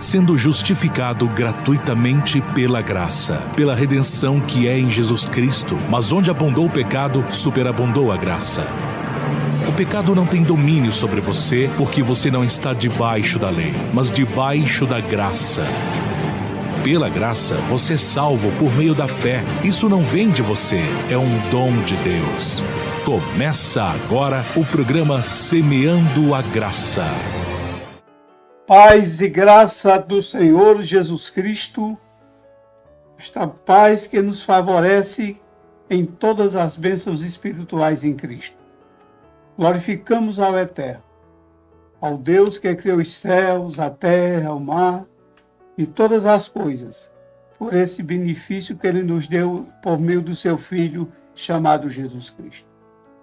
sendo justificado gratuitamente pela graça, pela redenção que é em Jesus Cristo. Mas onde abundou o pecado, superabundou a graça. O pecado não tem domínio sobre você, porque você não está debaixo da lei, mas debaixo da graça. Pela graça, você é salvo por meio da fé. Isso não vem de você, é um dom de Deus. Começa agora o programa Semeando a Graça. Paz e graça do Senhor Jesus Cristo, esta paz que nos favorece em todas as bênçãos espirituais em Cristo. Glorificamos ao Eterno, ao Deus que criou os céus, a terra, o mar e todas as coisas, por esse benefício que Ele nos deu por meio do Seu Filho, chamado Jesus Cristo.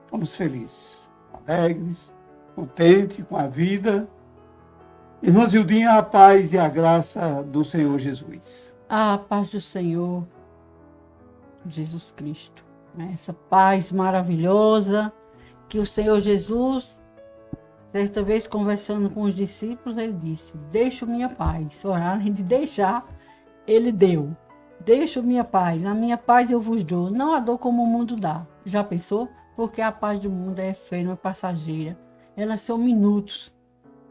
Estamos felizes, alegres, contentes com a vida. Irmã Zildinha, a paz e a graça do Senhor Jesus. A paz do Senhor Jesus Cristo, né? Essa paz maravilhosa que o Senhor Jesus, certa vez conversando com os discípulos, ele disse: deixo minha paz. Oraram de deixar, ele deu. Deixo minha paz, a minha paz eu vos dou, não a dou como o mundo dá. Já pensou? Porque a paz do mundo é efêmera, é passageira. Elas são minutos.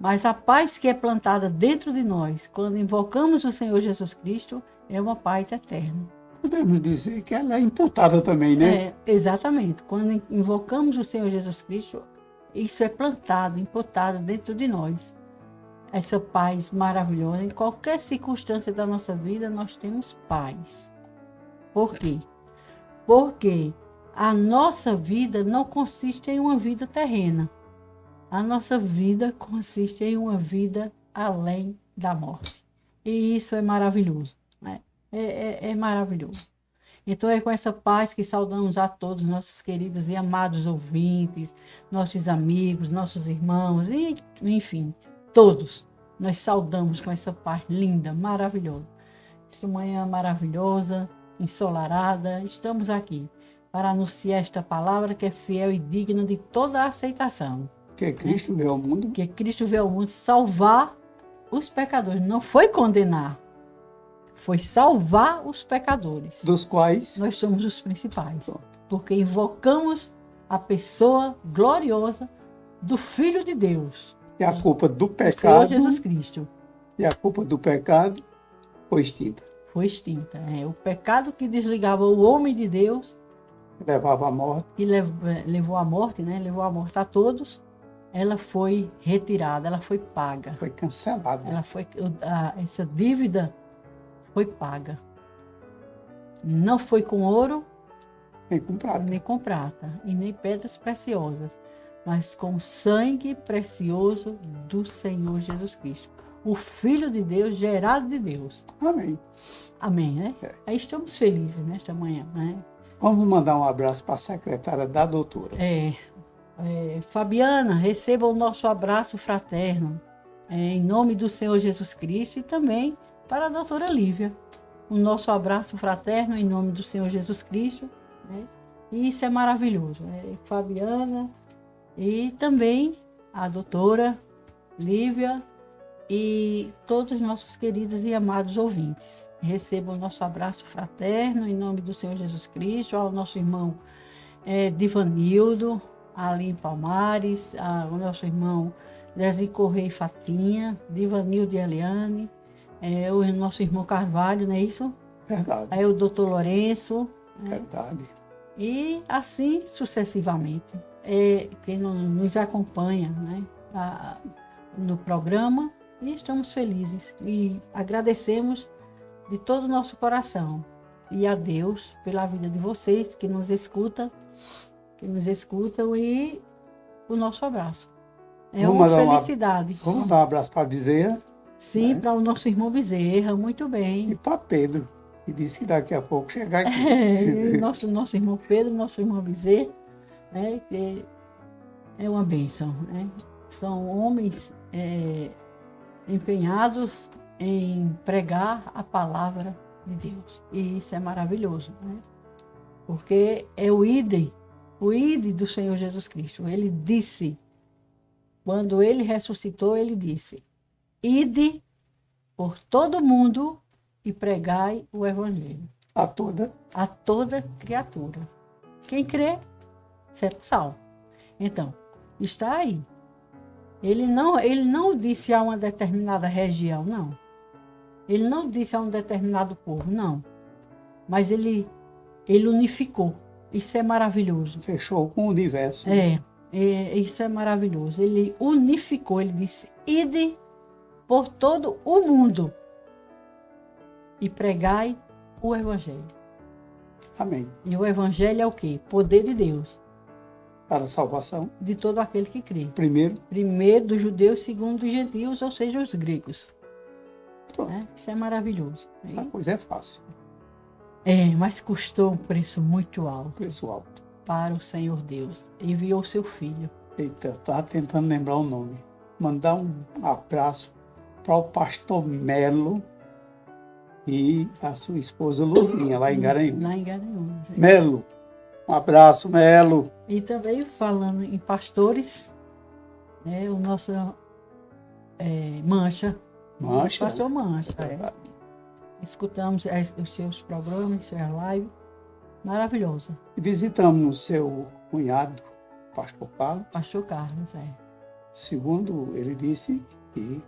Mas a paz que é plantada dentro de nós, quando invocamos o Senhor Jesus Cristo, é uma paz eterna. Podemos dizer que ela é imputada também, né? É, exatamente. Quando invocamos o Senhor Jesus Cristo, isso é plantado, imputado dentro de nós. Essa paz maravilhosa. Em qualquer circunstância da nossa vida, nós temos paz. Por quê? Porque a nossa vida não consiste em uma vida terrena. A nossa vida consiste em uma vida além da morte. E isso é maravilhoso, né? É maravilhoso. Então é com essa paz que saudamos a todos nossos queridos e amados ouvintes, nossos amigos, nossos irmãos, e enfim, todos. Nós saudamos com essa paz linda, maravilhosa. Essa manhã maravilhosa, ensolarada, estamos aqui para anunciar esta palavra que é fiel e digna de toda a aceitação. Que Cristo veio ao mundo. Que Cristo veio ao mundo salvar os pecadores. Não foi condenar, foi salvar os pecadores. Dos quais nós somos os principais. Porque invocamos a pessoa gloriosa do Filho de Deus. E a culpa do pecado. Senhor Jesus Cristo. E a culpa do pecado foi extinta. Foi extinta. O pecado que desligava o homem de Deus. Levava à morte. E levou à morte, né? Levou à morte a todos. Ela foi retirada, ela foi paga. Foi cancelada. Essa dívida foi paga. Não foi com ouro, nem com prata, e nem pedras preciosas, mas com o sangue precioso do Senhor Jesus Cristo. O Filho de Deus, gerado de Deus. Amém. Amém, né? Aí estamos felizes nesta manhã, né? Vamos mandar um abraço para a secretária da doutora. Fabiana, receba o nosso abraço fraterno, em nome do Senhor Jesus Cristo, e também para a doutora Lívia. O nosso abraço fraterno em nome do Senhor Jesus Cristo, né? E isso é maravilhoso. Fabiana e também a doutora Lívia e todos os nossos queridos e amados ouvintes. Recebam o nosso abraço fraterno em nome do Senhor Jesus Cristo, ao nosso irmão Divanildo, ali em Palmares, o nosso irmão Desi Correia e Fatinha, Divanildo e Eliane, o nosso irmão Carvalho, não é isso? Verdade. Aí o doutor Lourenço. Verdade. E assim sucessivamente. Quem nos acompanha, né, no programa, e estamos felizes. E agradecemos de todo o nosso coração. E a Deus pela vida de vocês que nos escutam e o nosso abraço. Uma felicidade. Vamos mandar um abraço para a Bezerra. Sim, né? Para o nosso irmão Bezerra, muito bem. E para Pedro, que disse que daqui a pouco chegar aqui. Nosso irmão Pedro, nosso irmão Bezerra, né? Que é uma bênção, né? São homens empenhados em pregar a palavra de Deus. E isso é maravilhoso, né? Porque é o ide do Senhor Jesus Cristo. Ele disse, quando ele ressuscitou, ele disse: ide por todo mundo e pregai o evangelho A toda. a toda criatura. Quem crê será salvo. Então, está aí. Ele não disse a uma determinada região, não. Ele não disse a um determinado povo, não. Mas ele unificou. Isso é maravilhoso. Fechou com o universo. Isso é maravilhoso. Ele unificou, ele disse, ide por todo o mundo e pregai o evangelho. Amém. E o evangelho é o quê? Poder de Deus, Para a salvação, de todo aquele que crê. primeiro. Primeiro dos judeus, segundo dos gentios, ou seja, os gregos. Pronto. Isso é maravilhoso. A coisa é fácil. Mas custou um preço muito alto Preço alto. para o Senhor Deus. Enviou seu filho. Eita, estava tentando lembrar o nome. Mandar um abraço para o pastor Melo e a sua esposa Lourinha, lá em Garanhuns. Lá em Garanhuns. Melo, um abraço, Melo. E também falando em pastores, o nosso Mancha. Mancha. Pastor Mancha. Escutamos os seus programas, suas lives. Maravilhoso. E visitamos o seu cunhado, pastor Carlos. Pastor Carlos, Segundo ele disse que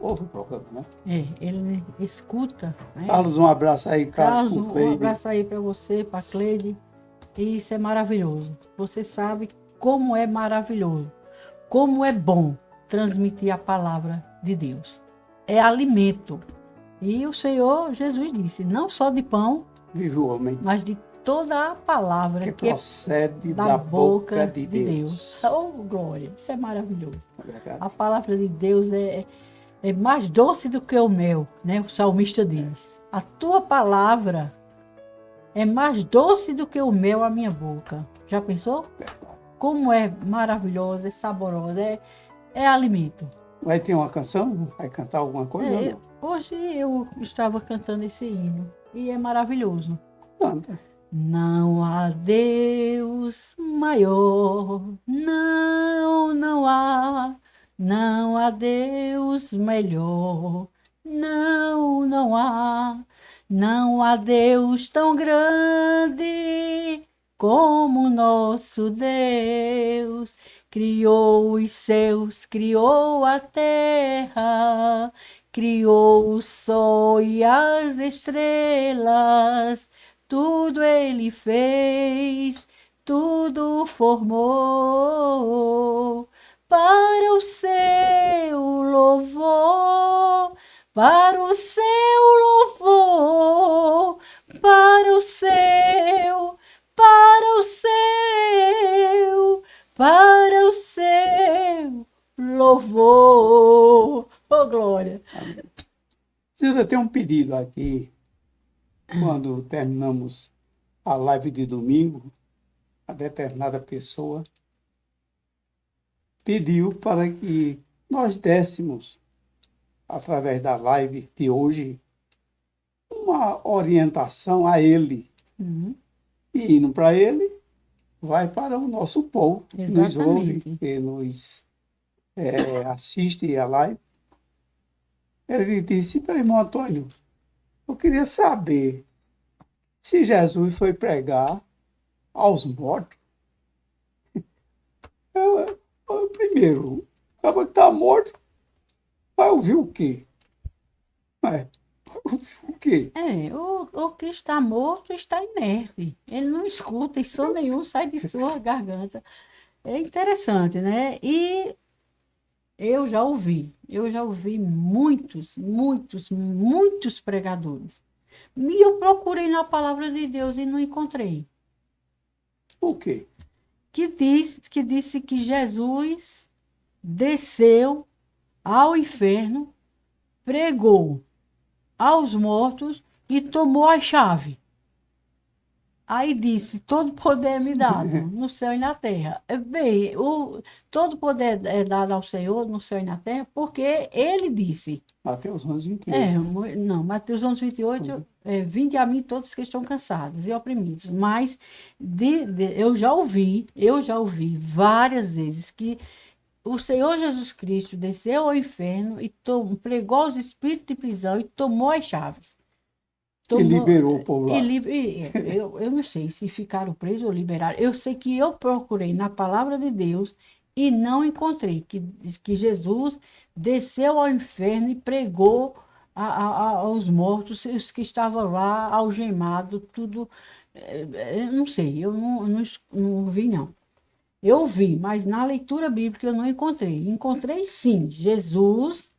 houve problema, né? Ele escuta. Carlos, um abraço aí, Carlos, com um Cleide. abraço aí para você, para Cleide. E isso é maravilhoso. Você sabe como é maravilhoso, como é bom transmitir a palavra de Deus. É alimento. E o Senhor Jesus disse, não só de pão, Vive o homem mas de toda a palavra que que é procede da boca de Deus. Oh, glória! Isso é maravilhoso. É verdade. A palavra de Deus é mais doce do que o mel, né? O salmista diz. A tua palavra é mais doce do que o mel à minha boca. Já pensou? Como é maravilhosa, é saborosa, é alimento. Vai ter uma canção? Vai cantar alguma coisa? ou não? Hoje eu estava cantando esse hino e é maravilhoso. Canta. Não há Deus maior, não há. Não há Deus melhor, não há. Não há Deus tão grande como nosso Deus. Criou os céus, criou a terra, criou o sol e as estrelas. Tudo ele fez, tudo formou para o seu louvor, para o seu louvor, para o seu, para o seu, para o seu louvor. Oh, glória! Cida, tem um pedido aqui. Quando terminamos a live de domingo, a determinada pessoa pediu para que nós dessemos, através da live de hoje, uma orientação a ele. E indo para ele, vai para o nosso povo, que nos ouve, que nos assiste a live. Ele disse para o irmão Antônio, eu queria saber se Jesus foi pregar aos mortos. Primeiro, o cara que está morto vai ouvir o quê? Vai ouvir o quê? O que está morto está inerte. Ele não escuta e som nenhum sai de sua garganta. É interessante, né? E eu já ouvi muitos pregadores. E eu procurei na palavra de Deus e não encontrei. O quê? Que disse que Jesus desceu ao inferno, pregou aos mortos e tomou a chave. Aí disse, todo poder me dado no céu e na terra. Bem, todo poder é dado ao Senhor no céu e na terra, porque ele disse. Mateus 11:28. Não, Mateus 11:28, vinde a mim todos que estão cansados e oprimidos. Mas eu já ouvi várias vezes que o Senhor Jesus Cristo desceu ao inferno e pregou os espíritos de prisão e tomou as chaves. E liberou o povo lá. Eu não sei se ficaram presos ou liberaram. Eu sei que eu procurei na palavra de Deus e não encontrei que Jesus desceu ao inferno e pregou aos mortos, os que estavam lá, algemados, tudo. Eu não sei, eu não vi, não. Eu vi, mas na leitura bíblica eu não encontrei. Encontrei, sim, Jesus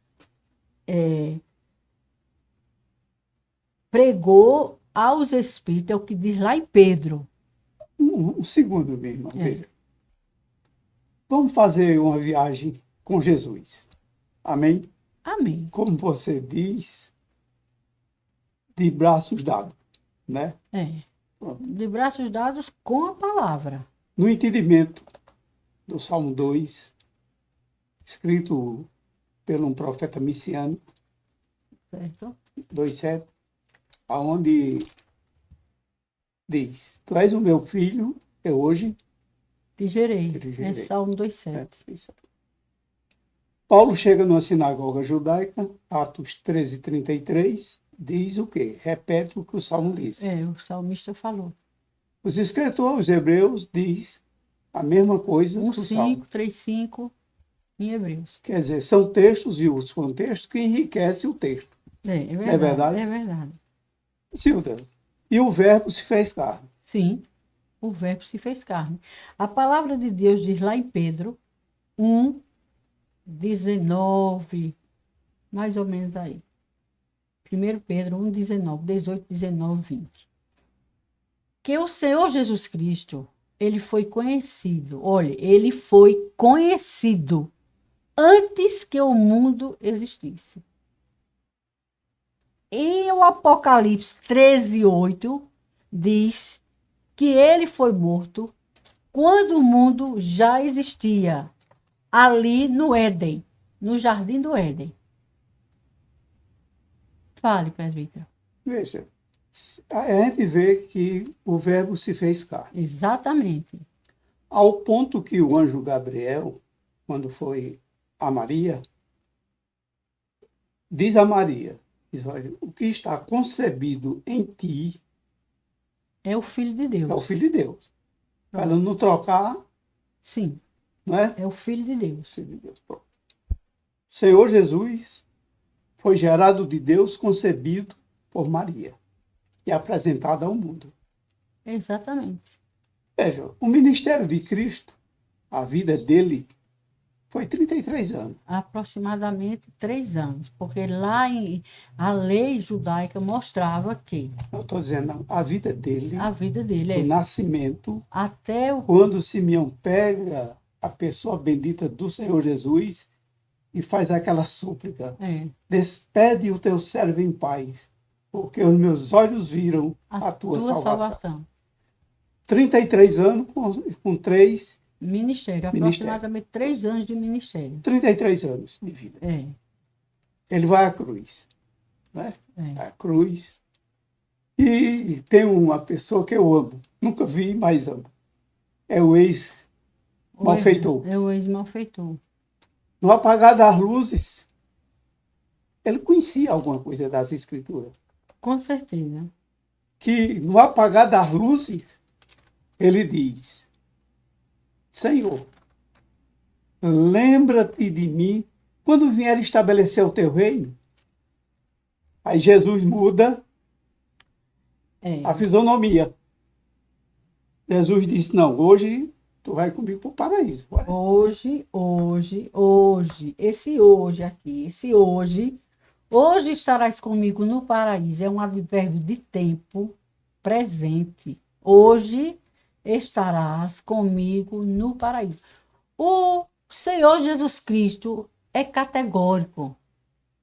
pregou aos espíritos, é o que diz lá em Pedro. Um segundo, minha irmã. Veja. Vamos fazer uma viagem com Jesus. Amém? Amém. Como você diz, de braços dados, né? De braços dados com a palavra. No entendimento do Salmo 2, escrito por um profeta messiânico, Certo? 2,7, aonde diz: Tu és o meu filho, eu hoje Te gerei. te gerei. É Salmo 2,7. Paulo chega numa sinagoga judaica, Atos 13:33, diz o quê? Repete o que o Salmo diz. O salmista falou. Os escritores hebreus diz a mesma coisa do Salmo. 3:5 em Hebreus. Quer dizer, são textos e os contextos que enriquecem o texto. É verdade. É verdade? É verdade. Silda, e o verbo se fez carne. Sim, o verbo se fez carne. A palavra de Deus diz lá em Pedro 1:19, mais ou menos aí. 1 Pedro 1:19, 18, 19, 20. Que o Senhor Jesus Cristo, ele foi conhecido. Olha, ele foi conhecido antes que o mundo existisse. E o Apocalipse 13:8 diz que ele foi morto quando o mundo já existia, ali no Éden, no jardim do Éden. Fale, presbítero. Veja, a gente vê que o verbo se fez carne. Exatamente. Ao ponto que o anjo Gabriel, quando foi a Maria, diz a Maria, diz, olha, o que está concebido em ti É o Filho de Deus. é o Filho de Deus. Para ela não trocar, Sim, não é? é o Filho de Deus. Filho de Deus. Pronto. O Senhor Jesus foi gerado de Deus, concebido por Maria e apresentado ao mundo. Exatamente. Veja, o ministério de Cristo, a vida dele, foi 33 anos. Aproximadamente 3 anos, porque lá a lei judaica mostrava que Eu estou dizendo, não, a vida dele, a vida dele do nascimento, até o quando Simeão pega a pessoa bendita do Senhor Jesus e faz aquela súplica, despede o teu servo em paz, porque os meus olhos viram a tua salvação. 33 anos com 3 ministério, aproximadamente 3 anos de ministério. 33 anos de vida. Ele vai à cruz, né? À cruz. E tem uma pessoa que eu amo, nunca vi, mas amo. É o ex-malfeitor. É o ex-malfeitor. No apagar das luzes, ele conhecia alguma coisa das Escrituras. Com certeza. Que no apagar das luzes, ele diz: Senhor, lembra-te de mim quando vier estabelecer o teu reino. Aí Jesus muda a fisionomia. Jesus disse: não, hoje tu vai comigo para o paraíso. Hoje, esse hoje aqui, hoje estarás comigo no paraíso, é um advérbio de tempo presente. Hoje estarás comigo no paraíso. O Senhor Jesus Cristo é categórico.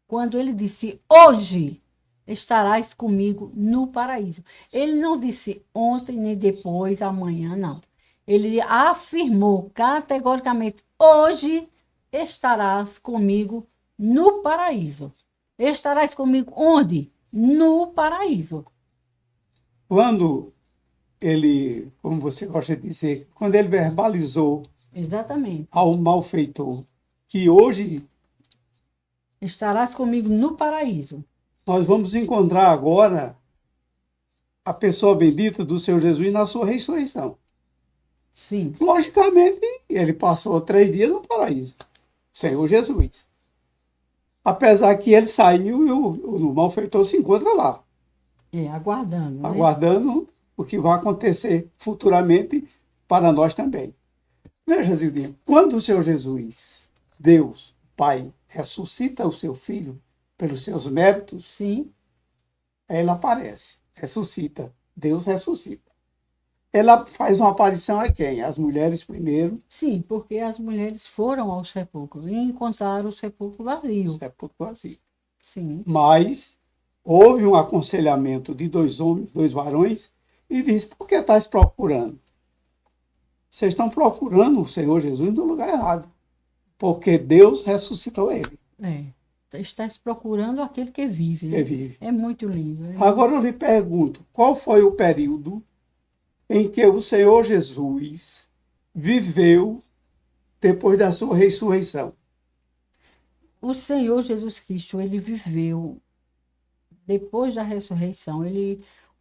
Quando ele disse, hoje estarás comigo no paraíso. Ele não disse ontem, nem depois, amanhã, não. Ele afirmou categoricamente, hoje estarás comigo no paraíso. Estarás comigo onde? No paraíso. Quando ele, como você gosta de dizer, quando ele verbalizou exatamente ao malfeitor que hoje Estarás comigo no paraíso. nós vamos encontrar agora a pessoa bendita do Senhor Jesus na sua ressurreição. Sim, Logicamente, ele passou 3 dias no paraíso, Senhor Jesus. Apesar que ele saiu e o malfeitor se encontra lá, aguardando. Né? aguardando o que vai acontecer futuramente para nós também. Veja, Zildinha, quando o Senhor Jesus, Deus, Pai, ressuscita o seu Filho pelos seus méritos, Sim, ele aparece, ressuscita. Deus ressuscita. Ela faz uma aparição a quem? As mulheres primeiro, sim, porque as mulheres foram ao sepulcro e encontraram o sepulcro vazio. sepulcro vazio. Sim, Mas houve um aconselhamento de 2 homens, 2 varões, e disse: por que estás procurando? Vocês estão procurando o Senhor Jesus no lugar errado, porque Deus ressuscitou ele, estás procurando aquele que vive. Né? que vive. É muito lindo. Né? Agora eu lhe pergunto, qual foi o período em que o Senhor Jesus viveu depois da sua ressurreição? O Senhor Jesus Cristo, ele viveu, depois da ressurreição,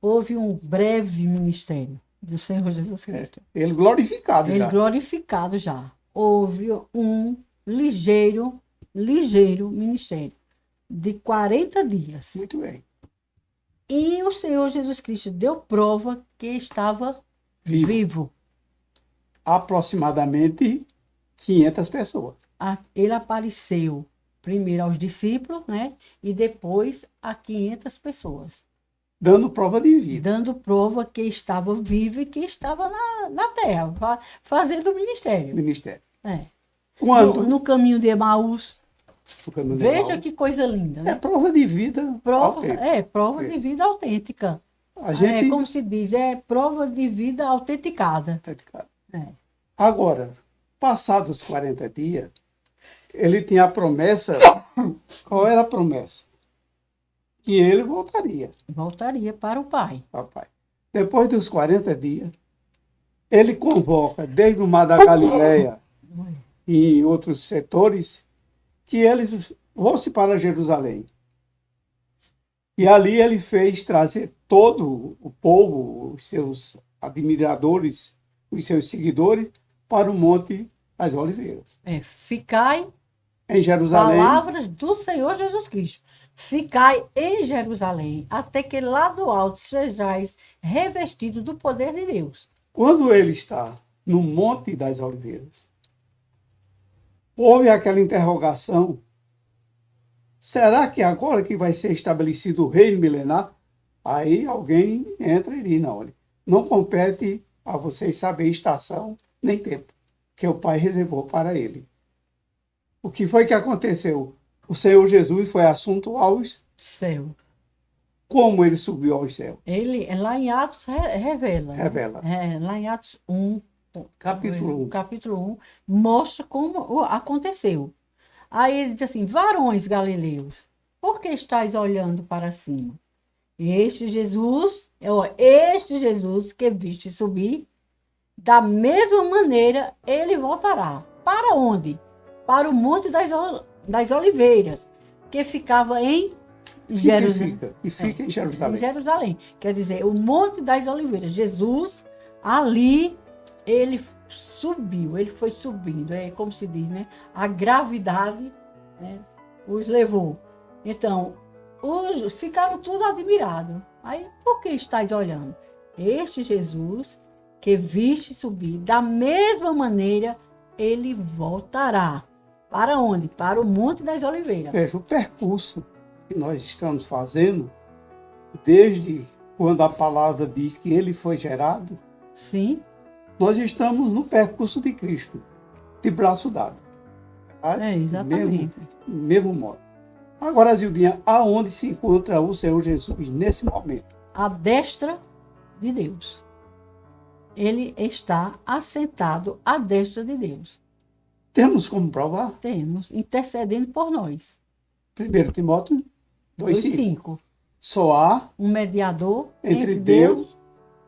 houve um breve ministério do Senhor Jesus Cristo. Ele glorificado Ele já. glorificado já. Houve um ligeiro ministério de 40 dias. Muito bem. E o Senhor Jesus Cristo deu prova que estava vivo. Aproximadamente 500 pessoas. Ele apareceu primeiro aos discípulos, né? E depois a 500 pessoas. Dando prova de vida. Dando prova que estava vivo e que estava na terra, fazendo o ministério. Ministério. É. Quando? No caminho de Emaús. O caminho de Veja Emaús. que coisa linda, É né? prova de vida. Prova, autêntica. prova de vida autêntica. A gente... Como se diz, é prova de vida autenticada. É. Agora, passados os 40 dias, ele tinha a promessa. Qual era a promessa? Que ele voltaria, Voltaria para o Pai. papai. Depois dos 40 dias, ele convoca, desde o Mar da Galileia e em outros setores, que eles fossem para Jerusalém. E ali ele fez trazer todo o povo, os seus admiradores, os seus seguidores, para o Monte das Oliveiras. Ficai, Em Jerusalém, palavras do Senhor Jesus Cristo. Ficai em Jerusalém, até que lá do alto sejais revestidos do poder de Deus. quando ele está no Monte das Oliveiras, houve aquela interrogação: será que agora que vai ser estabelecido o reino milenar? Aí alguém entra e diz: não, olha, não compete a vocês saber estação nem tempo que o Pai reservou para ele. O que foi que aconteceu? O Senhor Jesus foi assunto aos Céu. como ele subiu aos céus. Ele, lá em Atos, revela. né? Revela. Lá em Atos 1, Capítulo 1. capítulo 1, mostra como aconteceu. Aí ele diz assim: varões galileus, por que estáis olhando para cima? Este Jesus que viste subir, da mesma maneira ele voltará. Para onde? Para o Monte das Oliveiras, que ficava em Jerusalém. E fica em Jerusalém. Em Jerusalém. Quer dizer, o Monte das Oliveiras. Jesus, ali, ele subiu, ele foi subindo. É como se diz, né? A gravidade, né, os levou. Então, ficaram tudo admirados. Aí, por que estáis olhando? Este Jesus que viste subir, da mesma maneira, ele voltará. Para onde? Para o Monte das Oliveiras. Veja, o percurso que nós estamos fazendo, desde quando a palavra diz que ele foi gerado, Sim, nós estamos no percurso de Cristo, de braço dado. Tá? exatamente. Mesmo modo. Agora, Zildinha, aonde se encontra o Senhor Jesus nesse momento? À destra de Deus. Ele está assentado à destra de Deus. Temos como provar? Temos, intercedendo por nós. 1 Timóteo 2,5. 2:5. Só há Um mediador entre Deus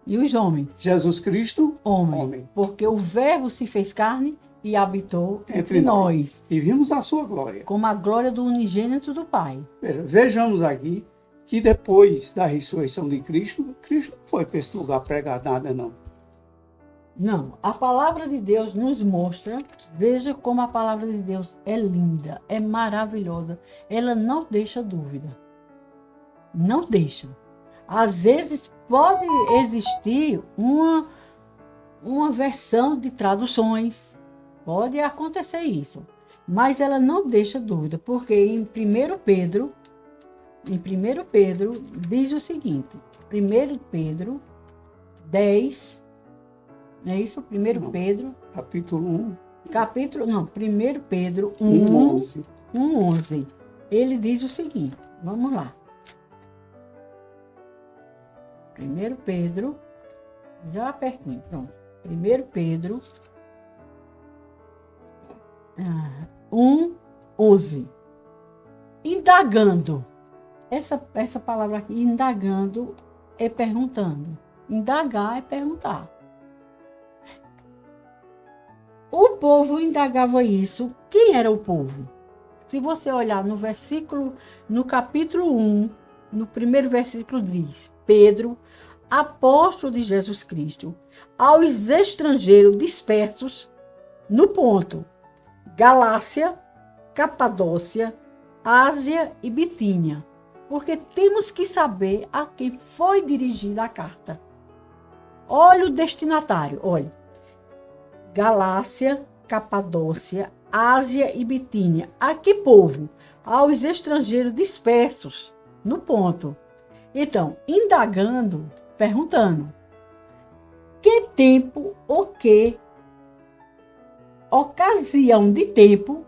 e os homens. Jesus Cristo, Homem. homem. Porque o Verbo se fez carne e habitou entre nós, e vimos a sua glória. como a glória do unigênito do Pai. Vejamos aqui que depois da ressurreição de Cristo, Cristo não foi para esse lugar pregar nada, não. Não, a palavra de Deus nos mostra, veja como a palavra de Deus é linda, é maravilhosa. Ela não deixa dúvida. Não deixa. Às vezes pode existir uma versão de traduções, pode acontecer isso, mas ela não deixa dúvida, porque em 1 Pedro diz o seguinte, 1 Pedro 10, não é isso? 1 Pedro, Capítulo 1, 1 Pedro 11. 1:11. Ele diz o seguinte, vamos lá. 1 Pedro, já pertinho, pronto. 1 Pedro 1:11. Indagando. Essa palavra aqui, indagando, é perguntando. Indagar é perguntar. O povo indagava isso. Quem era o povo? Se você olhar no capítulo 1, no primeiro versículo diz, Pedro, apóstolo de Jesus Cristo, aos estrangeiros dispersos no ponto, Galácia, Capadócia, Ásia e Bitínia, porque temos que saber a quem foi dirigida a carta. Olha o destinatário, olha. Galácia, Capadócia, Ásia e Bitínia. A que povo? Aos estrangeiros dispersos, no ponto. Então, indagando, perguntando, que tempo ou que ocasião de tempo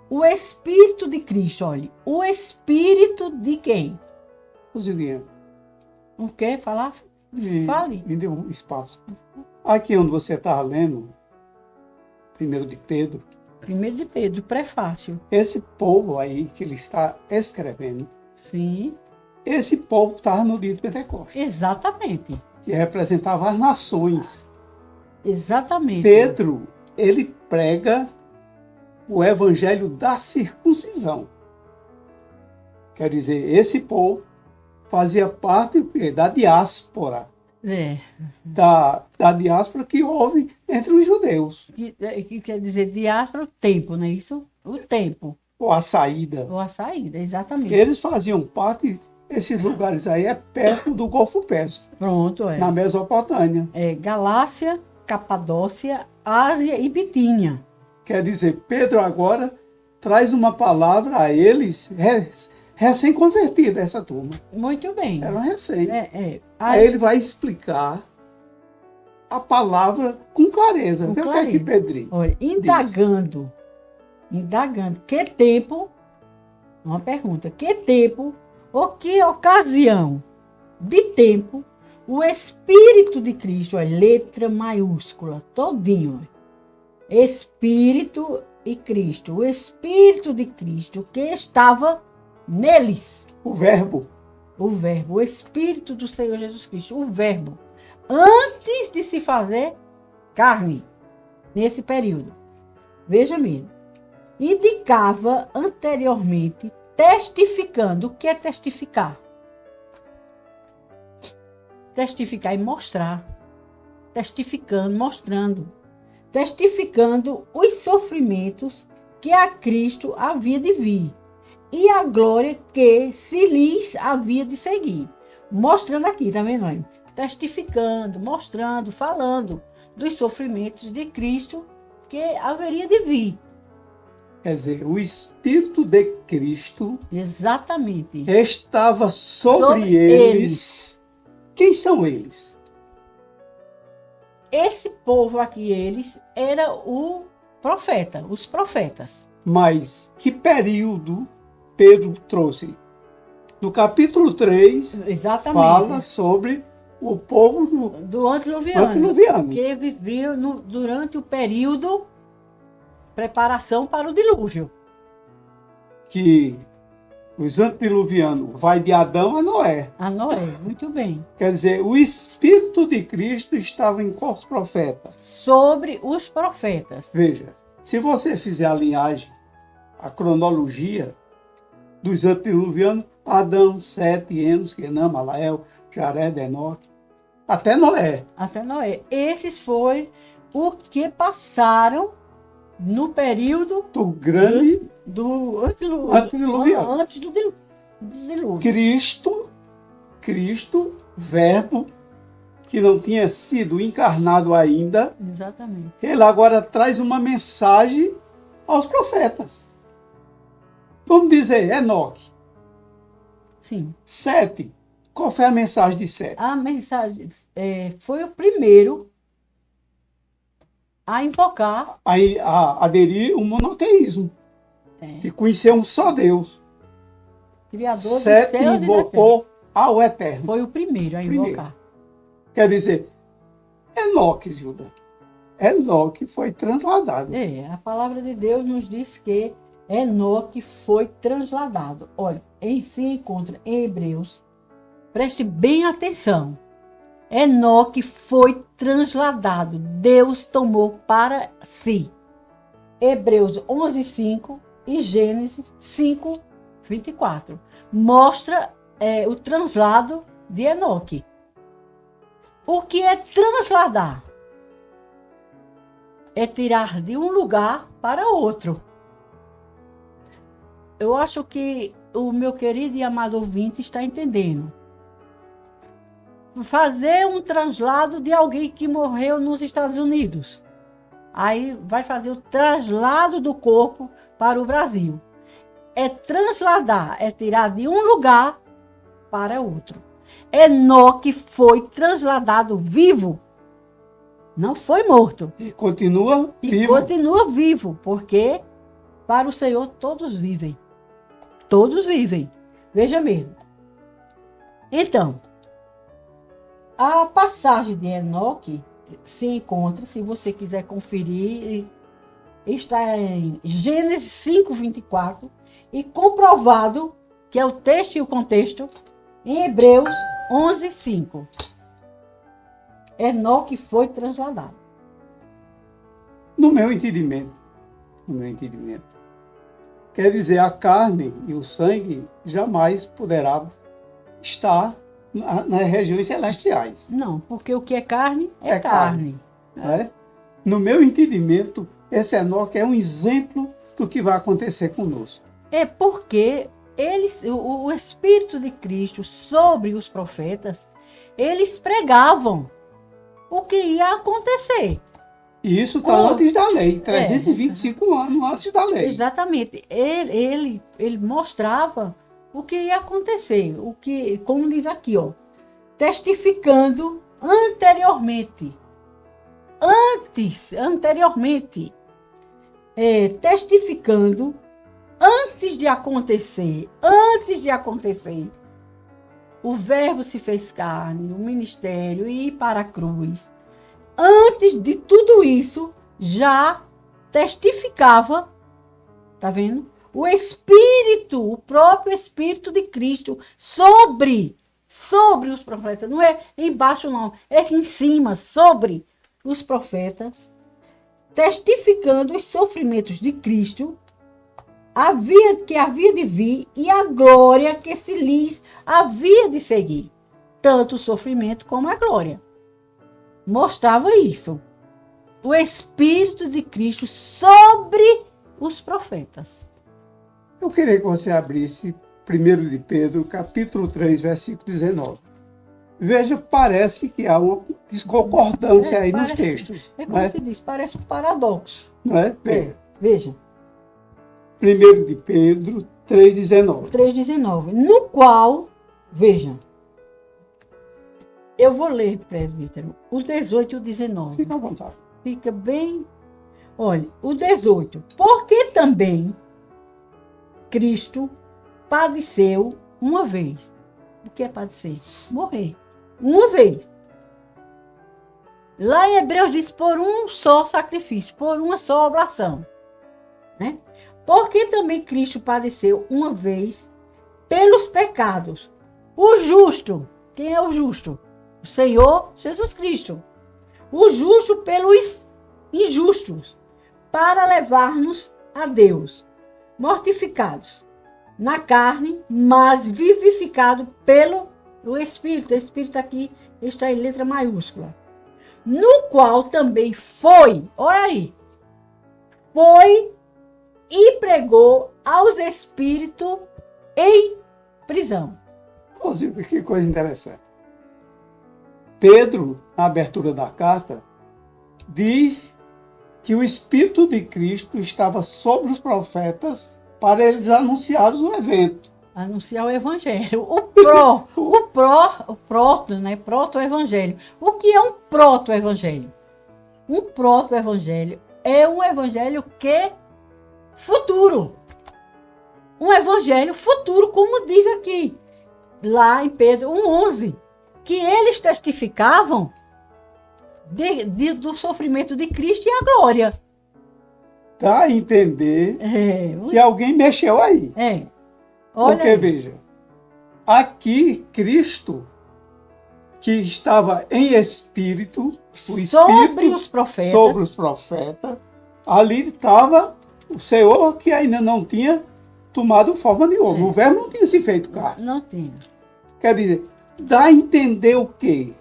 o Espírito de Cristo, olha, o Espírito de quem? Osiliano, Não quer falar? Fale. me deu um espaço. Aqui onde você estava lendo, 1 de Pedro, 1 de Pedro, prefácio. esse povo aí que ele está escrevendo, Sim, esse povo estava no dia de Pentecostes, exatamente. que representava as nações. Exatamente. Pedro, ele prega o evangelho da circuncisão. Quer dizer, esse povo fazia parte da diáspora. É, Da diáspora que houve entre os judeus. que quer dizer diáspora, o tempo, não é isso? O tempo, Ou a saída. ou a saída, exatamente. Eles faziam parte, esses lugares aí é perto do Golfo Pérsico, Pronto, é. na Mesopotâmia. É Galácia, Capadócia, Ásia e Bitínia. Quer dizer, Pedro agora traz uma palavra a eles recém-convertida, essa turma. Muito bem. Era recém. É. Aí ele vai explicar a palavra com clareza. Com Vê o que é que clareza. Pedrinho Olha, indagando, que tempo, uma pergunta, que tempo ou que ocasião de tempo o Espírito de Cristo, olha, letra maiúscula, todinho, olha. Espírito e Cristo, o Espírito de Cristo que estava neles, o verbo. o Verbo, o Espírito do Senhor Jesus Cristo, o Verbo, antes de se fazer carne, nesse período. Veja mesmo, indicava anteriormente, testificando. O que é testificar? Testificar e mostrar. Testificando, mostrando. Testificando os sofrimentos que a Cristo havia de vir e a glória que se lhes havia de seguir. Mostrando aqui, tá vendo? Olha? Testificando, mostrando, falando dos sofrimentos de Cristo que haveria de vir. Quer dizer, o Espírito de Cristo Exatamente. estava sobre eles. Quem são eles? Esse povo aqui, eles, era o profeta, os profetas. Mas que período Pedro trouxe? No capítulo 3, Exatamente. fala sobre o povo Do antediluviano, antediluviano. que viveu durante o período preparação para o dilúvio. Que os antediluvianos vai de Adão a Noé. A Noé, muito bem. Quer dizer, o Espírito de Cristo estava em quais profetas? Sobre os profetas. Veja, Se você fizer a linhagem, a cronologia dos antediluvianos, Adão, Sete, Enos, Quenã, Malael, Jared, Enoque, até Noé. Até Noé. Esses foram o que passaram no período Do grande do antediluviano. antes do dilúvio. Cristo, verbo, que não tinha sido encarnado ainda, Exatamente. ele agora traz uma mensagem aos profetas. Vamos dizer, Enoque. Sim. Sete. Qual foi a mensagem de Sete? A mensagem foi o primeiro a invocar. A aderir o monoteísmo. E conhecer um só Deus. Criador dos Sete céus e da terra. invocou ao Eterno. Foi o primeiro a Primeiro. invocar. Quer dizer, Enoque, Zilda. Enoque foi transladado. A palavra de Deus nos diz que Enoque foi transladado. Olha, se encontra em Hebreus. Preste bem atenção. Enoque foi transladado. Deus tomou para si. Hebreus 11:5 e Gênesis 5:24. Mostra o translado de Enoque. O que é transladar? É tirar de um lugar para outro. Eu acho que o meu querido e amado ouvinte está entendendo. Fazer um translado de alguém que morreu nos Estados Unidos. Aí vai fazer o traslado do corpo para o Brasil. É transladar, é tirar de um lugar para outro. Enoque foi transladado vivo. Não foi morto. E continua E vivo. continua vivo, porque para o Senhor todos vivem. Todos vivem. Veja mesmo. Então, a passagem de Enoque se encontra, se você quiser conferir, está em Gênesis 5:24 e comprovado, que é o texto e o contexto, em Hebreus 11:5. Enoque foi transladado. No meu entendimento, quer dizer, a carne e o sangue jamais poderá estar nas regiões celestiais. Não, porque o que é carne é, É carne. Né? No meu entendimento, esse Enoque é um exemplo do que vai acontecer conosco. É porque o Espírito de Cristo sobre os profetas, eles pregavam o que ia acontecer. E isso está antes da lei, 325 anos antes da lei. Exatamente. Ele mostrava o que ia acontecer, o que, como diz aqui, ó, testificando anteriormente, testificando antes de acontecer, o Verbo se fez carne, o ministério e ir para a cruz. Antes de tudo isso, já testificava, tá vendo? O Espírito, o próprio Espírito de Cristo sobre os profetas. Não é embaixo, não. É em cima, sobre os profetas, testificando os sofrimentos de Cristo, que havia de vir e a glória que se lhes havia de seguir. Tanto o sofrimento como a glória. Mostrava isso. O Espírito de Cristo sobre os profetas. Eu queria que você abrisse 1 de Pedro, capítulo 3, versículo 19. Veja, parece que há uma discordância aí nos textos. É como se diz, parece um paradoxo. Não é? Veja. 1 de Pedro 3,19. 3,19. No qual, veja, eu vou ler, presbítero, os 18 e o 19. Fica à vontade. Fica bem. Olha, o 18. Porque também Cristo padeceu uma vez. O que é padecer? Morrer. Uma vez. Lá em Hebreus diz por um só sacrifício, por uma só oblação. Né? Porque também Cristo padeceu uma vez pelos pecados. O justo. Quem é o justo? O Senhor Jesus Cristo. O justo pelos injustos. para levar-nos a Deus, mortificados na carne, mas vivificado pelo Espírito. O Espírito aqui está em letra maiúscula. No qual também foi, olha aí, foi e pregou aos espíritos em prisão. Inclusive, que coisa interessante. Pedro, na abertura da carta, diz que o Espírito de Cristo estava sobre os profetas para eles anunciarem o evento. Anunciar o evangelho. O proto, né? Proto-evangelho. O que é um proto-evangelho? Um proto-evangelho é um evangelho que futuro. Um evangelho futuro, como diz aqui, lá em Pedro 1,11, que eles testificavam do sofrimento de Cristo e a glória. Dá a entender que alguém mexeu aí. Olha porque, aí. veja, aqui Cristo, que estava em espírito, sobre os profetas, ali estava o Senhor que ainda não tinha tomado forma de homem. O verbo não tinha se feito carne. Não tinha. Quer dizer, dá a entender o quê?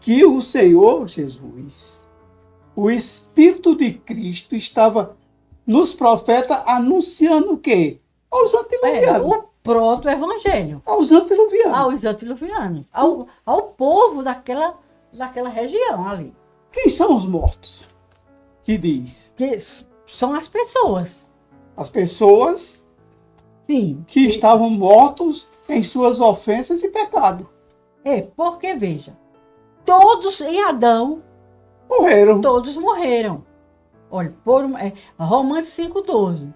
Que o Senhor Jesus, o Espírito de Cristo, estava nos profetas anunciando o quê? Aos antediluvianos. O proto-evangelho. Aos antediluvianos. Aos antediluvianos. Ao povo daquela região ali. Quem são os mortos? Que diz? Que são as pessoas. As pessoas Sim. que estavam mortos em suas ofensas e pecado. Porque, veja, todos em Adão, Morreram. todos morreram. Olha, Romanos 5,12.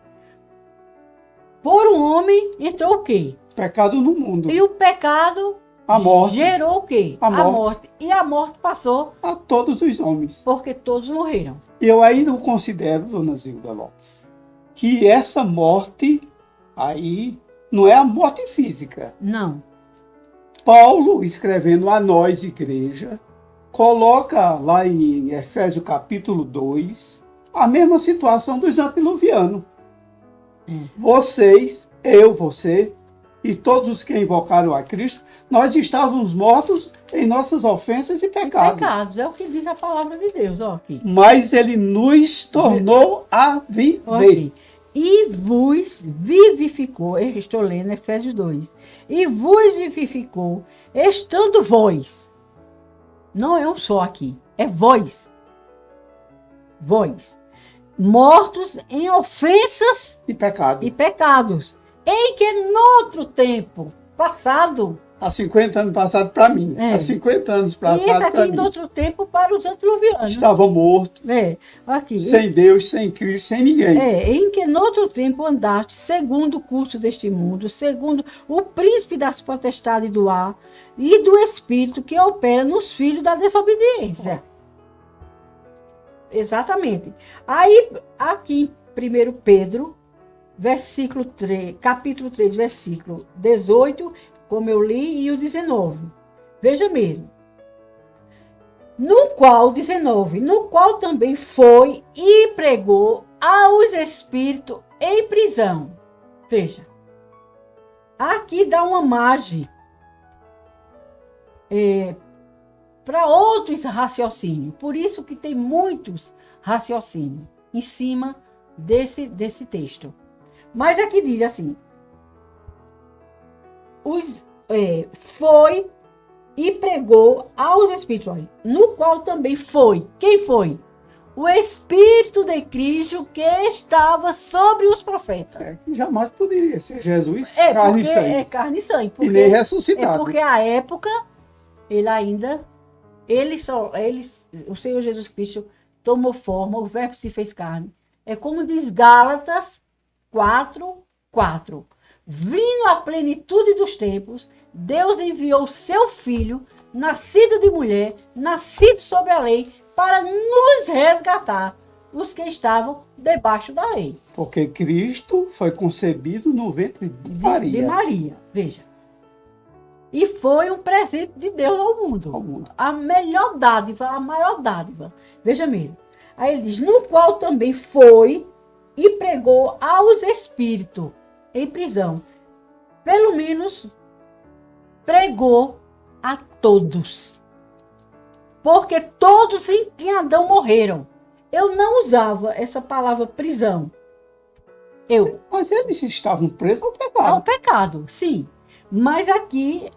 Por um homem entrou o quê? Pecado no mundo. E o pecado A morte. gerou o quê? A morte. E a morte passou A todos os homens. porque todos morreram. Eu ainda o considero, dona Zilda Lopes, que essa morte aí não é a morte física. Não. Paulo, escrevendo a nós, igreja, coloca lá em Efésios capítulo 2 a mesma situação dos antediluvianos. Vocês, você e todos os que invocaram a Cristo, nós estávamos mortos em nossas ofensas e pecados. Pecados, é o que diz a palavra de Deus, ó, aqui. Mas ele nos tornou a viver. Aqui. E vos vivificou, eu estou lendo Efésios 2, e vos vivificou, estando vós, não é um só aqui, é vós, mortos em ofensas E pecado. e pecados, em que noutro tempo passado, Há 50 anos passado para mim. Há 50 anos e isso passado para aqui mim. noutro tempo para os antediluvianos. Estavam mortos, Aqui. sem Deus, sem Cristo, sem ninguém. Em que noutro tempo andaste segundo o curso deste mundo, segundo o príncipe das potestades do ar e do espírito que opera nos filhos da desobediência. Exatamente. Aí, aqui em 1 Pedro, capítulo 3, versículo 18, como eu li, e o 19. Veja mesmo. No qual também foi e pregou aos espíritos em prisão. Veja, aqui dá uma margem para outros raciocínios. Por isso que tem muitos raciocínios em cima desse texto. Mas aqui diz assim, foi e pregou aos espíritos, no qual também foi. Quem foi? O Espírito de Cristo que estava sobre os profetas. Que jamais poderia ser Jesus, carne e porque sangue. é carne e sangue. E nem ressuscitado. É porque a época, o Senhor Jesus Cristo tomou forma, o verbo se fez carne. É como diz Gálatas 4:4. Vindo à plenitude dos tempos, Deus enviou seu Filho, nascido de mulher, nascido sob a lei, para nos resgatar, os que estavam debaixo da lei. Porque Cristo foi concebido no ventre de Maria. De Maria, veja. E foi um presente de Deus ao mundo. Ao mundo. A melhor dádiva, a maior dádiva. Veja mesmo. Aí ele diz, no qual também foi e pregou aos espíritos em prisão. Pelo menos pregou a todos. Porque todos em Adão morreram. Eu não usava essa palavra prisão. Mas eles estavam presos ao Ao pecado. pecado, sim. Mas aqui,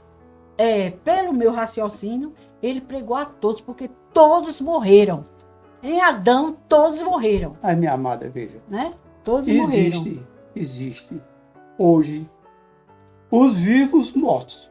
pelo meu raciocínio, ele pregou a todos, porque todos morreram. Em Adão, todos morreram, Ai, minha amada, veja. né? Todos morreram. Existe hoje os vivos mortos.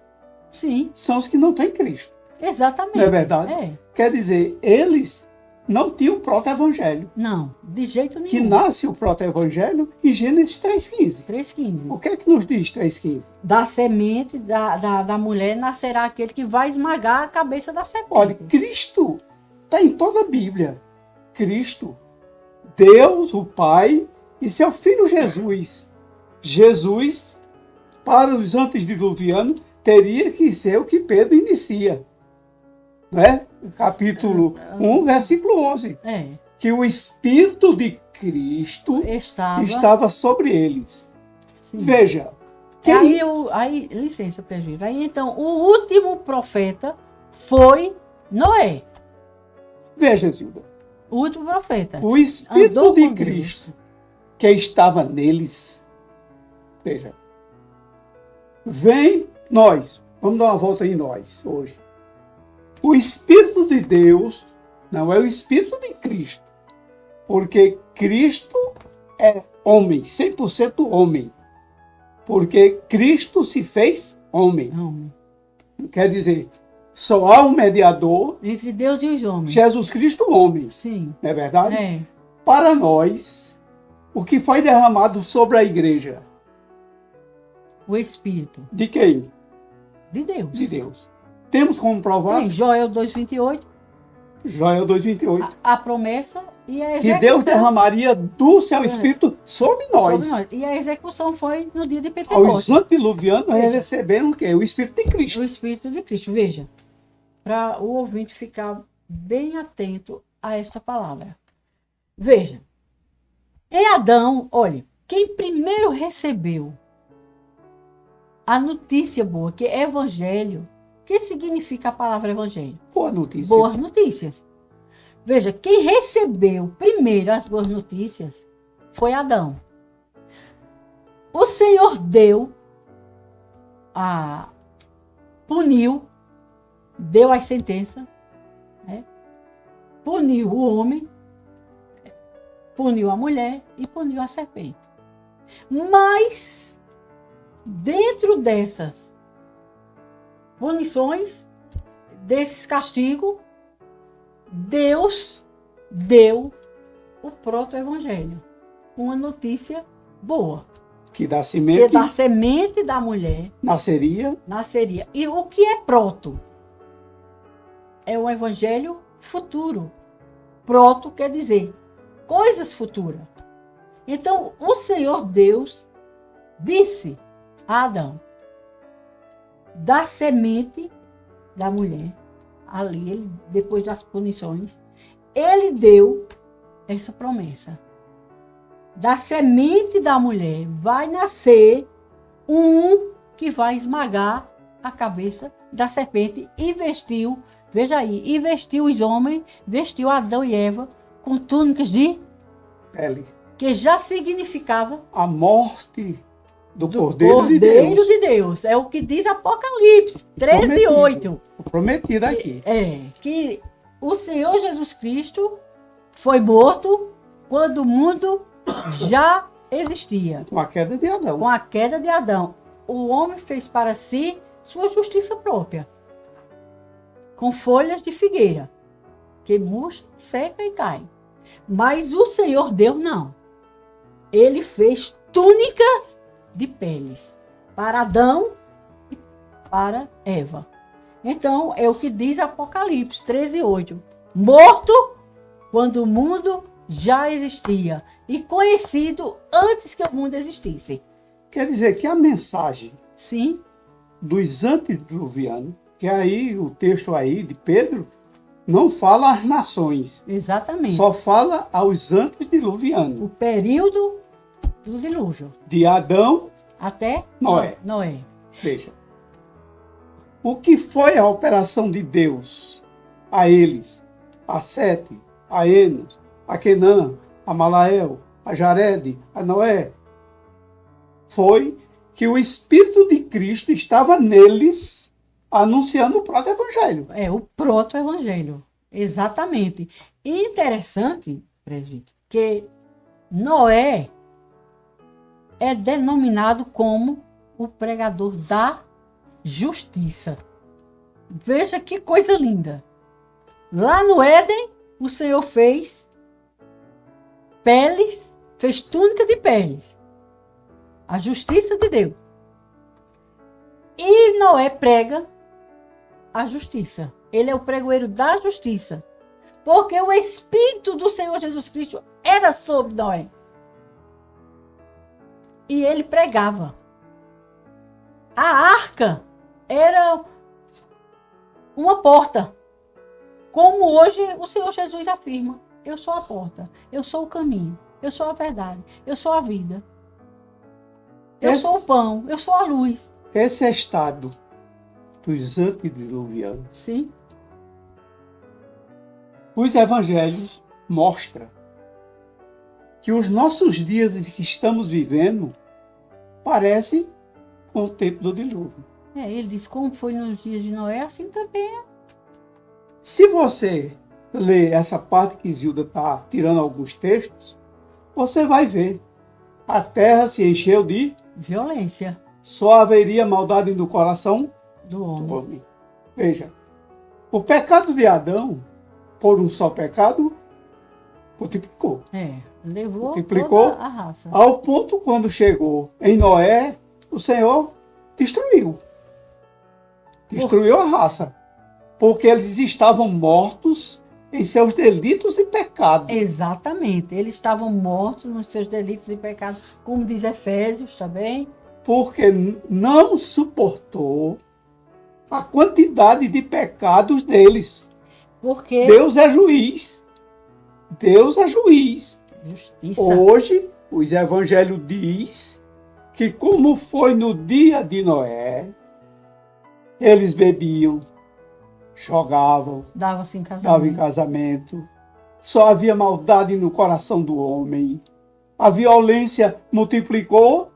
Sim, São os que não têm Cristo. exatamente. Não é verdade? É. Quer dizer, eles não tinham o proto-evangelho. Não, de jeito nenhum. Que nasce o proto-evangelho em Gênesis 3,15. 3,15. O que é que nos diz 3,15? Da semente da mulher nascerá aquele que vai esmagar a cabeça da serpente. Olha, Cristo está em toda a Bíblia. Cristo, Deus, o Pai e seu Filho Jesus. Jesus, para os antediluvianos, teria que ser o que Pedro inicia. Né? Capítulo 1, versículo 11. Que o Espírito de Cristo estava sobre eles. Sim. Veja. Aí, licença, Pedro. Aí, então, o último profeta foi Noé. Veja, Zilda. O último profeta. O Espírito Andou de com Cristo que estava neles. Veja. Vem nós. Vamos dar uma volta em nós hoje. O Espírito de Deus não é o Espírito de Cristo. Porque Cristo é homem, 100% homem. Porque Cristo se fez homem. Homem. Quer dizer, só há um mediador, Entre Deus e os homens. Jesus Cristo homem. Sim. Não é verdade? É. Para nós, o que foi derramado sobre a igreja? O Espírito De quem? de Deus. De Deus. Temos como provar? Tem Joel 2,28, Joel 2,28. a promessa e a Que execução. Deus derramaria do seu Espírito sobre nós. sobre nós. E a execução foi no dia de Os Pentecostes. antediluvianos Veja. receberam o quê? O Espírito de Cristo. O Espírito de Cristo. Veja, para o ouvinte ficar bem atento a esta palavra. Veja, em Adão, olha, quem primeiro recebeu a notícia boa, que é evangelho. O que significa a palavra evangelho? Boa notícia. Boas notícias. Veja, quem recebeu primeiro as boas notícias foi Adão. O Senhor puniu, deu as sentenças, né? Puniu o homem, puniu a mulher e puniu a serpente. Mas, dentro dessas punições, desses castigos, Deus deu o proto-evangelho. Uma notícia boa. Que da Que semente da semente da mulher nasceria. nasceria. E o que é proto? É o evangelho futuro. Proto quer dizer coisas futuras. Então, o Senhor Deus disse a Adão, da semente da mulher, ali, depois das punições, ele deu essa promessa. Da semente da mulher vai nascer um que vai esmagar a cabeça da serpente e vestiu, veja aí, e vestiu os homens, vestiu Adão e Eva com túnicas de Pele. que já significava A morte do do Cordeiro de Deus. de Deus. É o que diz Apocalipse 13:8. Prometido aqui. Que o Senhor Jesus Cristo foi morto quando o mundo já existia. Com a queda de Adão. Com a queda de Adão, o homem fez para si sua justiça própria, com folhas de figueira, que murcha, seca e cai. Mas o Senhor Deus não. Ele fez túnicas de peles para Adão e para Eva. Então, é o que diz Apocalipse 13:8. Morto quando o mundo já existia e conhecido antes que o mundo existisse. Quer dizer que a mensagem Sim, dos antediluvianos, que aí o texto aí de Pedro não fala às nações, Exatamente. só fala aos antediluvianos, O período do dilúvio. de Adão, Até Noé. Noé. Veja, o que foi a operação de Deus a eles, a Sete, a Enos, a Quenã, a Malael, a Jarede, a Noé? Foi que o Espírito de Cristo estava neles, anunciando o próprio Evangelho. É o proto-evangelho. Exatamente. E interessante, presbítero, que Noé é denominado como o pregador da justiça. Veja que coisa linda. Lá no Éden, o Senhor fez peles, fez túnica de peles. A justiça de Deus. E Noé prega a justiça. Ele é o pregoeiro da justiça. Porque o Espírito do Senhor Jesus Cristo era sobre Noé. E ele pregava. A arca era uma porta. Como hoje o Senhor Jesus afirma. Eu sou a porta. Eu sou o caminho. Eu sou a verdade. Eu sou a vida. Eu sou o pão. Eu sou a luz. Esse é estado dos antediluvianos. Sim. Os evangelhos mostram que os nossos dias que estamos vivendo parecem com o tempo do dilúvio. Ele diz, como foi nos dias de Noé, assim também é. Se você ler essa parte que Zilda está tirando alguns textos, você vai ver. A terra se encheu de... Violência Só haveria maldade no coração do do homem. homem. Veja, o pecado de Adão, por um só pecado, multiplicou. Levou Multiplicou toda a raça. Ao ponto, quando chegou em Noé, o Senhor destruiu. Destruiu a raça. Porque eles estavam mortos em seus delitos e pecados. Exatamente. Eles estavam mortos nos seus delitos e pecados, como diz Efésios também. Porque não suportou a quantidade de pecados deles. Porque Deus é juiz. Deus é juiz. justiça. Hoje, os evangelhos diz que como foi no dia de Noé, eles bebiam, jogavam, Dava-se em casamento. davam em casamento, só havia maldade no coração do homem, a violência multiplicou,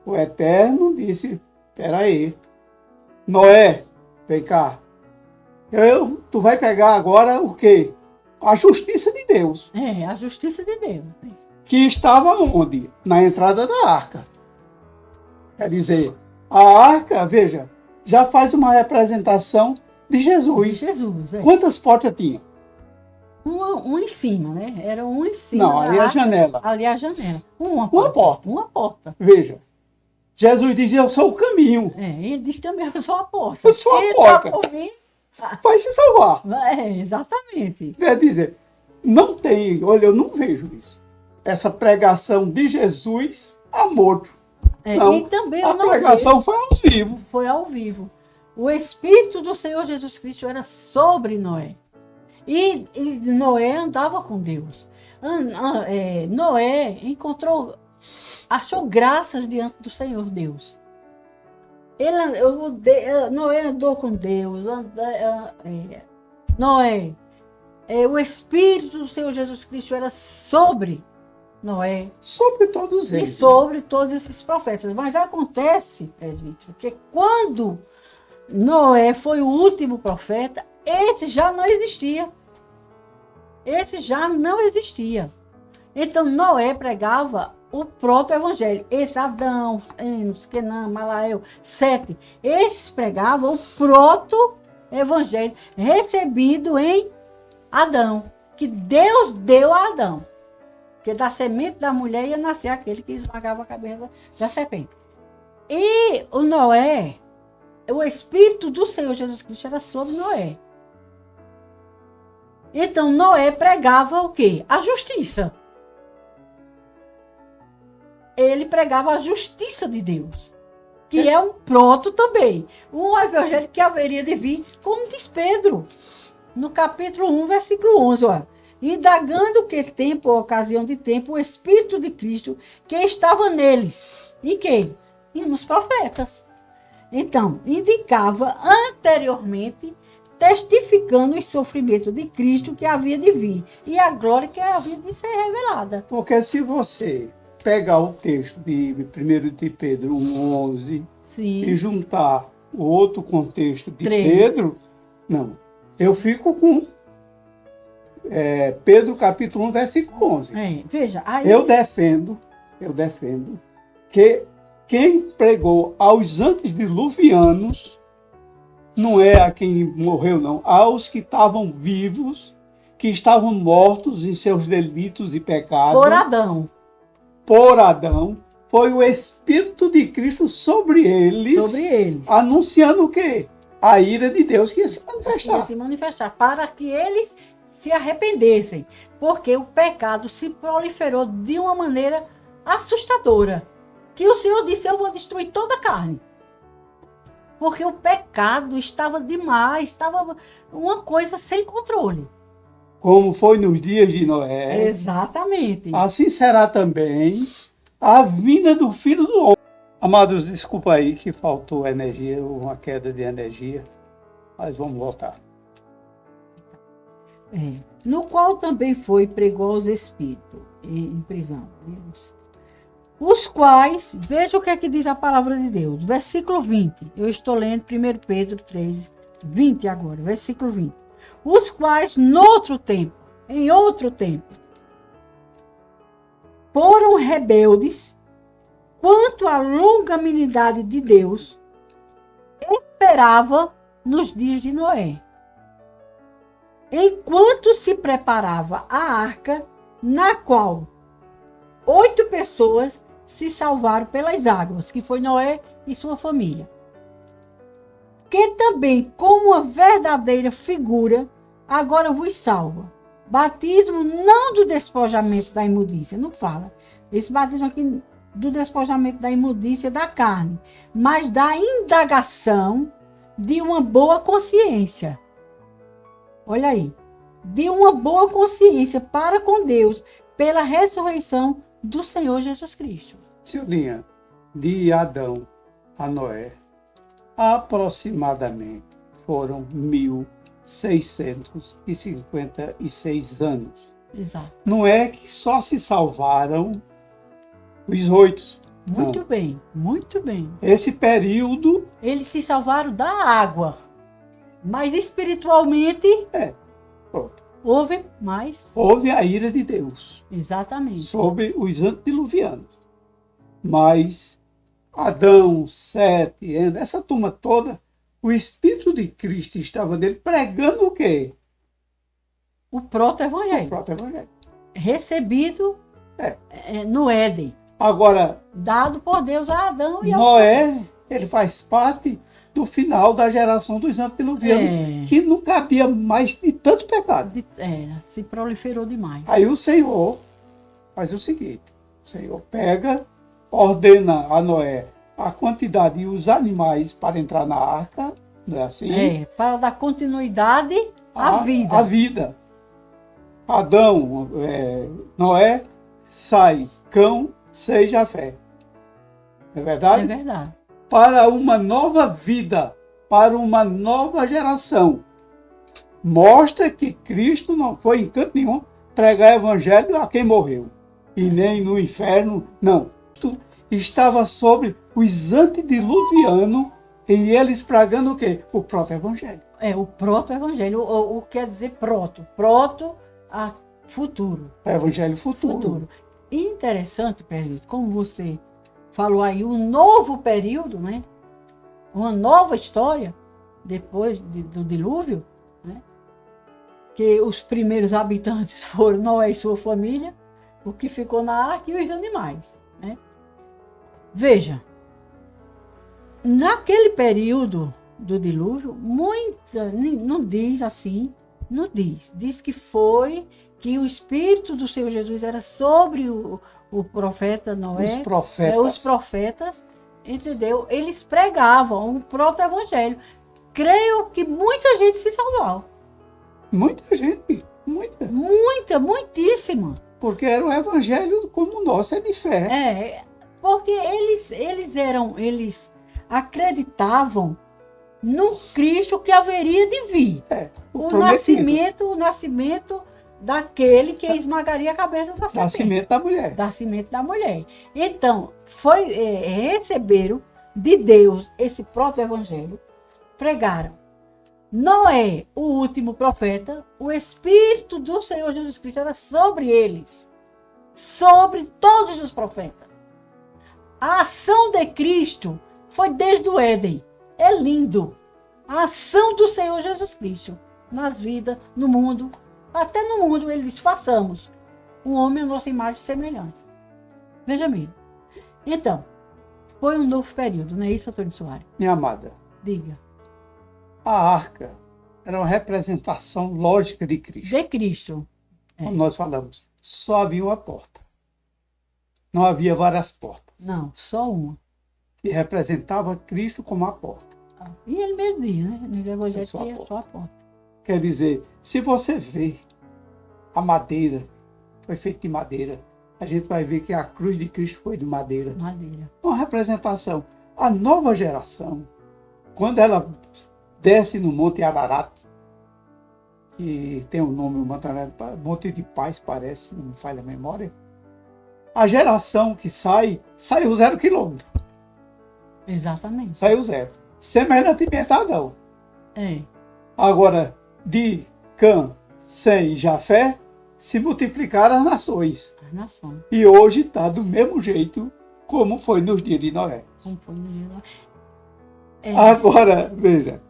o Eterno disse, espera aí, Noé, vem cá, tu vai pegar agora o quê? A justiça de Deus. A justiça de Deus. Que estava onde? Na entrada da arca. Quer dizer, a arca, veja, já faz uma representação de Jesus. Jesus, Quantas portas tinha? Um em cima, né? Era um em cima. Não, ali é a janela. Ali é a janela. Uma porta. Uma porta. Veja, Jesus dizia, eu sou o caminho. Ele diz também, eu sou a porta. Eu sou a Quem porta. tá por mim, Vai se salvar. exatamente. Quer dizer, não tem, olha, eu não vejo isso. Essa pregação de Jesus a morto. Não, E também a eu não pregação foi ao vivo. foi ao vivo. O Espírito do Senhor Jesus Cristo era sobre Noé. E Noé andava com Deus. Noé achou graças diante do Senhor Deus. Noé andou com Deus. Noé, o Espírito do Senhor Jesus Cristo era sobre Noé. Sobre todos E eles. sobre todos esses profetas. Mas acontece, presbítero, que quando Noé foi o último profeta, esse já não existia. Esse já não existia. Então Noé pregava o proto-evangelho. Esse Adão, Enos, Quenã, Malael, Sete. Esses pregavam o proto-evangelho recebido em Adão. Que Deus deu a Adão. Porque da semente da mulher ia nascer aquele que esmagava a cabeça da serpente. E o Noé, o Espírito do Senhor Jesus Cristo era sobre Noé. Então Noé pregava o quê? A justiça. Ele pregava a justiça de Deus. Que é um proto também. Um evangelho que haveria de vir, como diz Pedro. no capítulo 1, versículo 11, olha. Indagando que tempo ou ocasião de tempo, o Espírito de Cristo que estava neles. Em quê? E nos profetas. Então, indicava anteriormente, testificando o sofrimento de Cristo que havia de vir e a glória que havia de ser revelada. Porque se você pegar o texto de 1 de Pedro 1,11 Sim. e juntar o outro contexto de 3. Pedro, não. Eu fico com Pedro capítulo 1, versículo 11. Veja, aí... Eu defendo que quem pregou aos antediluvianos não é a quem morreu, não. Aos que estavam vivos, que estavam mortos em seus delitos e pecados. Por Adão. Foi o Espírito de Cristo sobre eles. Anunciando o quê? A ira de Deus que ia se manifestar. Ia se manifestar, para que eles se arrependessem. Porque o pecado se proliferou de uma maneira assustadora. Que o Senhor disse, eu vou destruir toda a carne. Porque o pecado estava demais, estava uma coisa sem controle. Como foi nos dias de Noé. Exatamente. Assim será também a vinda do Filho do Homem. Amados, desculpa aí que faltou energia, uma queda de energia, mas vamos voltar. No qual também foi pregou aos espíritos em prisão. Os quais, veja o que é que diz a palavra de Deus. Versículo 20. Eu estou lendo 1 Pedro 3, 20 agora. Versículo 20. Os quais, em outro tempo, foram rebeldes quanto à longanimidade de Deus, esperava nos dias de Noé. Enquanto se preparava a arca, na qual 8 pessoas se salvaram pelas águas, que foi Noé e sua família. Que também, como uma verdadeira figura, agora vos salva. Batismo não do despojamento da imundícia, não fala. Esse batismo aqui do despojamento da imundícia da carne, mas da indagação de uma boa consciência. Olha aí. De uma boa consciência para com Deus, pela ressurreição do Senhor Jesus Cristo. Silvinha, de Adão a Noé, aproximadamente foram 1.656 anos. Exato. Não é que só se salvaram os 8. Muito não. bem, muito bem. Esse período... Eles se salvaram da água, mas espiritualmente... Pronto. Houve mais. Houve a ira de Deus. Exatamente. Sobre os antediluvianos. Mas Adão, Sete, essa turma toda, o Espírito de Cristo estava nele pregando o quê? O proto-evangelho. O proto-evangelho. Recebido no Éden. Agora, dado por Deus a Adão e a Noé, ele faz parte do final da geração dos antediluvianos, que não cabia mais de tanto pecado. Se proliferou demais. Aí o Senhor faz o seguinte, o Senhor pega, ordena a Noé a quantidade e os animais para entrar na arca, não é assim? Para dar continuidade à vida. A vida. Adão, Noé, sai, cão, seja fé. Não é verdade? É verdade. Para uma nova vida, para uma nova geração. Mostra que Cristo não foi em canto nenhum pregar evangelho a quem morreu. E nem no inferno, não. Cristo estava sobre os antediluvianos e eles pregando o quê? O proto-evangelho. O proto-evangelho, o quer dizer proto. Proto a futuro. Evangelho futuro. Interessante, Perlito, como você falou aí, um novo período, né? Uma nova história, depois do dilúvio, né? Que os primeiros habitantes foram Noé e sua família, o que ficou na arca e os animais, né? Veja, naquele período do dilúvio, não diz assim, não diz que foi que o Espírito do Senhor Jesus era sobre o profeta Noé, os profetas, entendeu? Eles pregavam o proto-evangelho. Creio que muita gente se salvou. Muita gente, muita. Muitíssima. Porque era um evangelho como o nosso, é de fé. Porque eles acreditavam no Cristo que haveria de vir. O O prometido. nascimento daquele que esmagaria a cabeça da serpente. Nascimento da mulher. Nascimento da mulher. Então, receberam de Deus esse próprio evangelho, pregaram. Noé, o último profeta, o Espírito do Senhor Jesus Cristo era sobre eles, sobre todos os profetas. A ação de Cristo foi desde o Éden. É lindo. A ação do Senhor Jesus Cristo nas vidas, no mundo, até no mundo, ele diz, façamos um homem à nossa imagem e semelhança. Veja bem. Então, foi um novo período, não é isso, Antônio Soares? Minha amada, Diga. a arca era uma representação lógica de Cristo. De Cristo. Como nós falamos, só havia uma porta. Não havia várias portas. Não, só uma. E representava Cristo como a porta. E ele mesmo diz, né? No Evangelho Só a que é porta. só a porta. Quer dizer, se você vê a madeira, foi feita de madeira, a gente vai ver que a cruz de Cristo foi de madeira. Madeira. Uma representação. A nova geração, quando ela desce no Monte Ararat, que tem o nome, Monte de Paz, parece, não me falha a memória, a geração que saiu 0 quilômetro. Exatamente. Saiu 0. Semelhantemente a Adão. Agora, de Cã, Sem e Jafé, se multiplicaram as nações. As nações. E hoje está do mesmo jeito como foi nos dias de Noé. Como foi no dia lá. Agora, veja,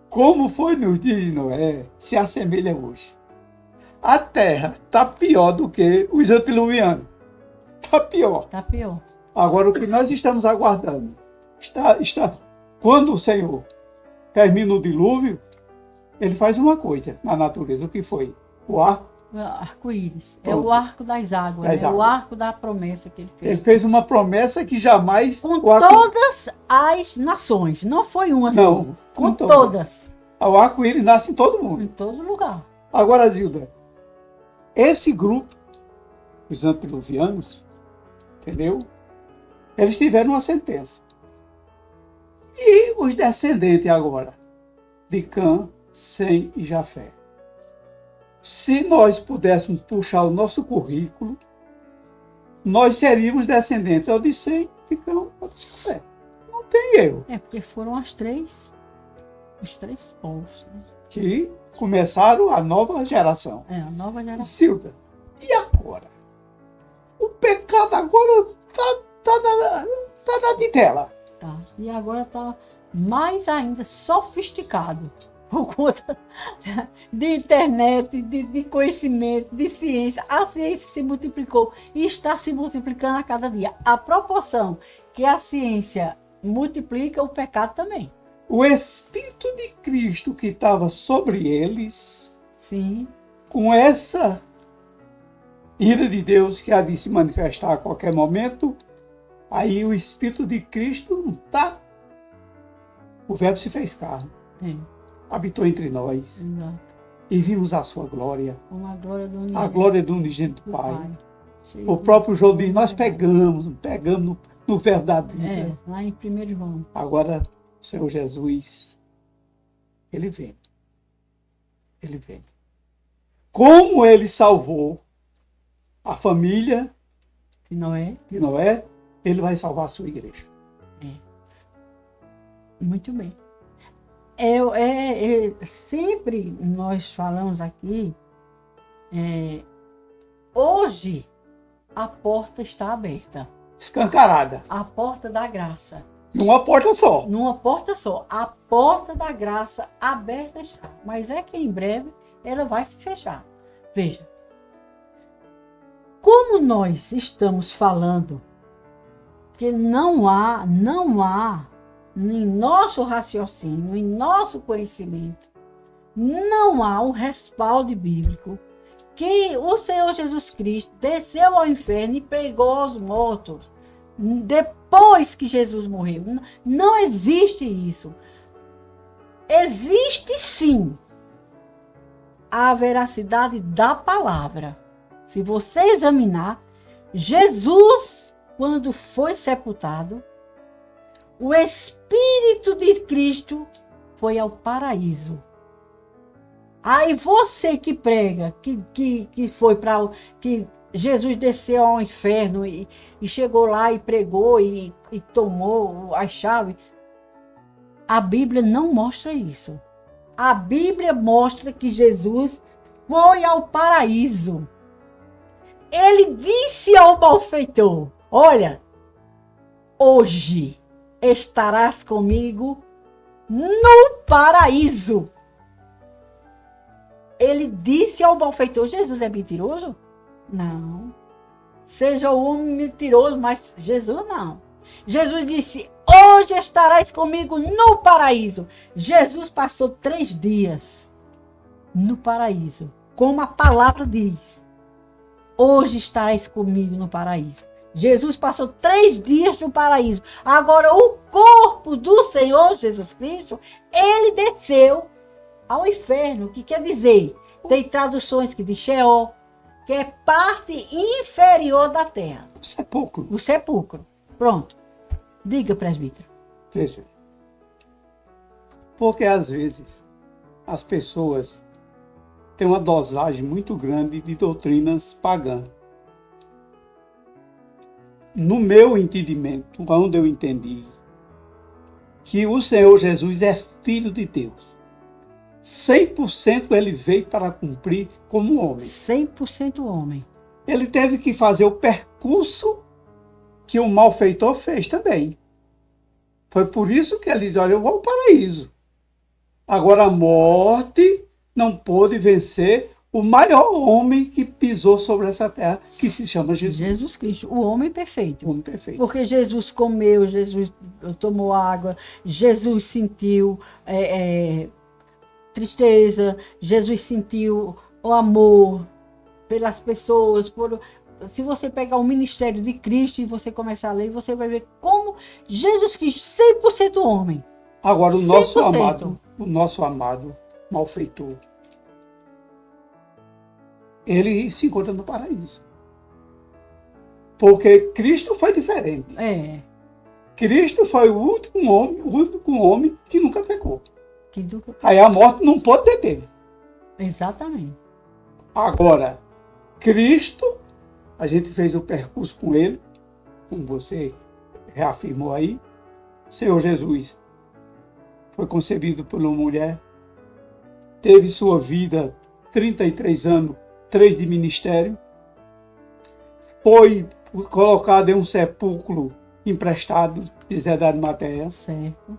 como foi nos dias de Noé, se assemelha hoje. A terra está pior do que os antediluvianos. Está pior. Está pior. Agora, o que nós estamos aguardando, quando o Senhor termina o dilúvio, ele faz uma coisa na natureza. O que foi? O arco. Arco-íris. É Pronto. o arco das águas. Das É o águas. arco da promessa que ele fez. Ele fez uma promessa que jamais... Com o arco, todas as nações. Não foi uma só. Não, Com com todas. todas. o arco-íris nasce em todo mundo. Em todo lugar. Agora, Zilda, esse grupo, os antediluvianos, entendeu? Eles tiveram uma sentença. E os descendentes agora, de Cã, Sem e Jafé. Se nós pudéssemos puxar o nosso currículo, nós seríamos descendentes ao de Sem, de Cã, ao de Jafé. Não tem erro. Porque foram os três povos. Né? Que começaram a nova geração. A nova geração. Silda, e agora? O pecado agora tá na tela. Tá. E agora está mais ainda sofisticado. Por conta de internet, de conhecimento, de ciência. A ciência se multiplicou e está se multiplicando a cada dia. A proporção que a ciência multiplica, o pecado também. O Espírito de Cristo que estava sobre eles, Sim. com essa ira de Deus que há de se manifestar a qualquer momento, aí o Espírito de Cristo não está. O Verbo se fez carne, habitou entre nós, Exato. e vimos a sua glória, Com a glória do a glória do unigênito do Pai. Cheio O de- próprio João diz, nós pegamos no verbo da vida. lá em 1 João. Agora, o Senhor Jesus, Ele vem. Ele vem. Como Ele salvou a família Que Noé. de Noé, Ele vai salvar a sua igreja. Muito bem. Sempre nós falamos aqui, hoje a porta está aberta. Escancarada. A porta da graça. Numa porta só. Numa porta só. A porta da graça aberta está. Mas é que em breve ela vai se fechar. Veja. Como nós estamos falando que não há em nosso raciocínio, em nosso conhecimento, não há um respaldo bíblico que o Senhor Jesus Cristo desceu ao inferno e pregou aos mortos depois que Jesus morreu. Não existe isso. Existe sim a veracidade da palavra. Se você examinar, Jesus, quando foi sepultado, o Espírito de Cristo foi ao paraíso. Aí você que prega, que foi para que Jesus desceu ao inferno e chegou lá e pregou e tomou as chaves, a Bíblia não mostra isso. A Bíblia mostra que Jesus foi ao paraíso. Ele disse ao malfeitor: olha, hoje estarás comigo no paraíso. Ele disse ao malfeitor: Jesus é mentiroso? Não. Seja o homem mentiroso, mas Jesus não. Jesus disse: hoje estarás comigo no paraíso. Jesus passou 3 dias no paraíso, como a palavra diz. Hoje estarás comigo no paraíso. Jesus passou 3 dias no paraíso. Agora, o corpo do Senhor Jesus Cristo, ele desceu ao inferno, que quer dizer, tem traduções que diz Sheol, que é parte inferior da terra. O sepulcro. O sepulcro. Pronto. Diga, presbítero. Veja. Porque às vezes as pessoas têm uma dosagem muito grande de doutrinas pagãs. No meu entendimento, quando eu entendi que o Senhor Jesus é Filho de Deus, 100% ele veio para cumprir como homem. 100% homem. Ele teve que fazer o percurso que o malfeitor fez também. Foi por isso que ele diz: olha, eu vou ao paraíso. Agora a morte não pôde vencer o maior homem que pisou sobre essa terra, que se chama Jesus. Jesus Cristo, o homem perfeito. O homem perfeito. Porque Jesus comeu, Jesus tomou água, Jesus sentiu tristeza, Jesus sentiu o amor pelas pessoas. Se você pegar o ministério de Cristo e você começar a ler, você vai ver como Jesus Cristo, 100% homem. Agora o nosso 100%. amado malfeitor, ele se encontra no paraíso. Porque Cristo foi diferente. É. Cristo foi o único homem que nunca pecou. Que nunca... Aí a morte não pôde deter. Exatamente. Agora, Cristo, a gente fez o percurso com ele, como você reafirmou aí. O Senhor Jesus foi concebido por uma mulher, teve sua vida 33 anos, 3 de ministério, foi colocado em um sepulcro emprestado de Zé da Arimateia. Certo.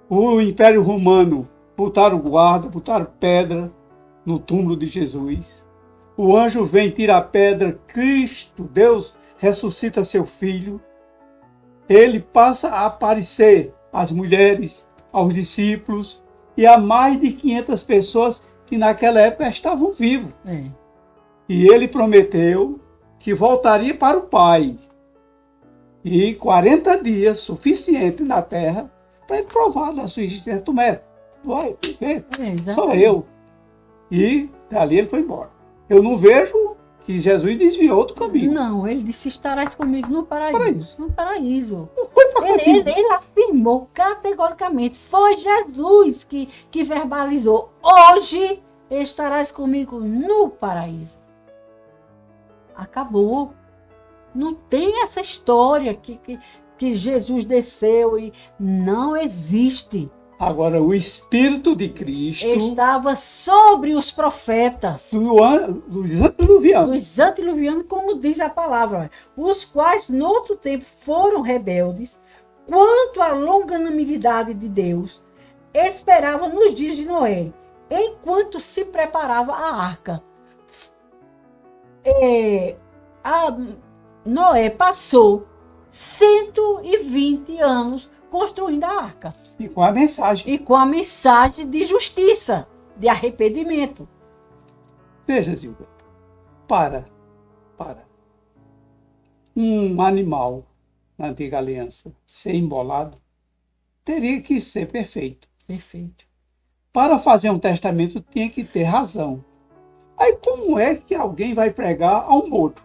O Império Romano botaram guarda, botaram pedra no túmulo de Jesus. O anjo vem, tira a pedra, Cristo, Deus, ressuscita seu filho. Ele passa a aparecer às mulheres, aos discípulos e a mais de 500 pessoas que naquela época estavam vivos. É. E ele prometeu que voltaria para o Pai. E 40 dias, suficiente na terra, para ele provar da sua existência. Tomé, vai, vê, sou eu. E dali ele foi embora. Eu não vejo que Jesus desviou do caminho. Não, ele disse: estarás comigo no paraíso. No paraíso. Não foi para Ele afirmou categoricamente. Foi Jesus que verbalizou: hoje estarás comigo no paraíso. Acabou. Não tem essa história que Jesus desceu e não existe. Agora, o Espírito de Cristo Estava sobre os profetas. dos antediluvianos. Dos antediluvianos, como diz a palavra, os quais no outro tempo foram rebeldes, quanto à longanimidade de Deus, esperavam nos dias de Noé, enquanto se preparava a arca. Noé passou 120 anos construindo a arca. E com a mensagem. E com a mensagem de justiça, de arrependimento. Veja, Zilda, para. Um animal, na antiga aliança, ser embolado, teria que ser perfeito. Perfeito. Para fazer um testamento, tinha que ter razão. Aí como é que alguém vai pregar a um morto?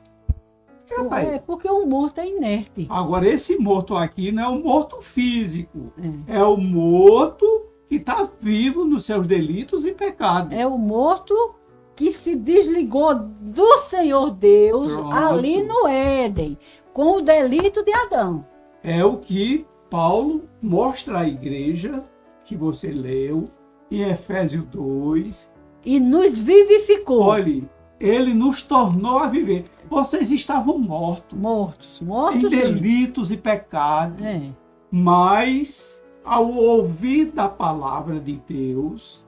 Rapaz, Porque o morto é inerte. agora, esse morto aqui não é o morto físico, é o morto que está vivo nos seus delitos e pecados. É o morto que se desligou do Senhor Deus Pronto. ali no Éden, com o delito de Adão. É o que Paulo mostra à igreja, que você leu, em Efésios 2. E nos vivificou. Olhe, ele nos tornou a viver. Vocês estavam mortos, Mortos em delitos e pecados, mesmo. mas ao ouvir da palavra de Deus,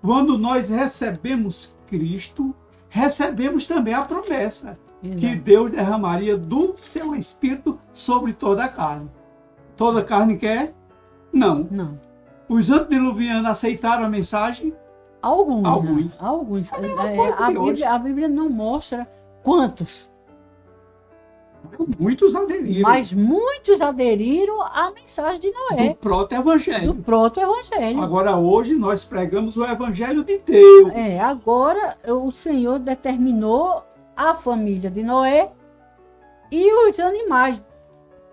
quando nós recebemos Cristo, recebemos também a promessa que Exato. Deus derramaria do seu Espírito sobre toda a carne. Toda carne quer? Não. Não. Os antediluvianos aceitaram a mensagem? Alguns. Alguns. Né? Alguns. A mesma coisa de hoje. A Bíblia não mostra quantos, Muitos aderiram. mas muitos aderiram à mensagem de Do Noé, proto-evangelho. do proto-evangelho. Agora, hoje, nós pregamos o evangelho de Deus. Agora o Senhor determinou a família de Noé e os animais.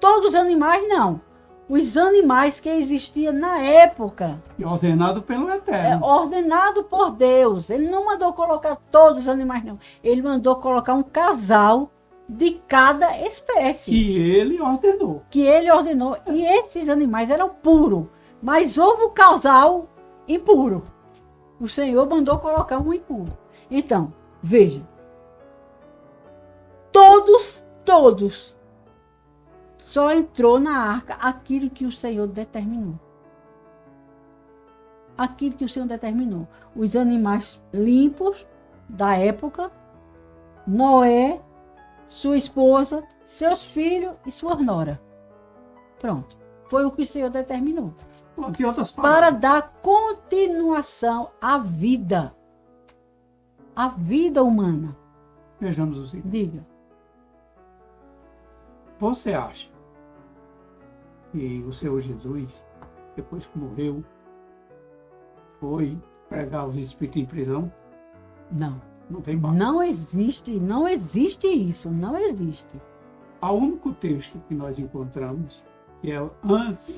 Todos os animais não. Os animais que existiam na época, E ordenado pelo Eterno. ordenado por Deus. Ele não mandou colocar todos os animais, não. Ele mandou colocar um casal de cada espécie Que ele ordenou. que ele ordenou. E esses animais eram puros, mas houve um casal impuro. O Senhor mandou colocar um impuro. Então, veja. Todos, só entrou na arca aquilo que o Senhor determinou. Aquilo que o Senhor determinou. Os animais limpos da época, Noé, sua esposa, seus filhos e sua nora. Pronto. Foi o que o Senhor determinou. Em outras Para palavras, dar continuação à vida. À vida humana. vejamos o seguinte. Diga. Você acha que o Senhor Jesus, depois que morreu, foi pregar os espíritos em prisão? Não. Não tem mais. Não existe isso. Não existe. O único texto que nós encontramos, que é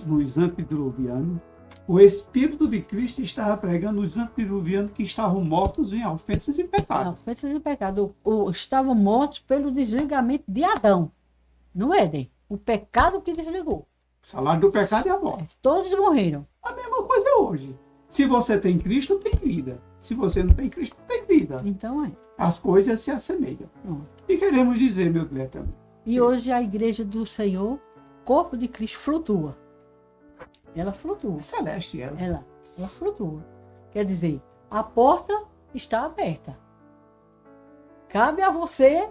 nos antediluvianos, o Espírito de Cristo estava pregando os antediluvianos que estavam mortos em ofensas e pecados. Ofensas e pecado. Estavam mortos pelo desligamento de Adão. No Éden. O pecado que desligou. O salário do pecado é a morte. Todos morreram. A mesma coisa é hoje. Se você tem Cristo, tem vida. Se você não tem Cristo, não tem vida. Então é. As coisas se assemelham. Pronto. E queremos dizer, meu Cleiton, E hoje a igreja do Senhor, corpo de Cristo, flutua. Ela flutua. é celeste ela. Ela flutua. Quer dizer, a porta está aberta. Cabe a você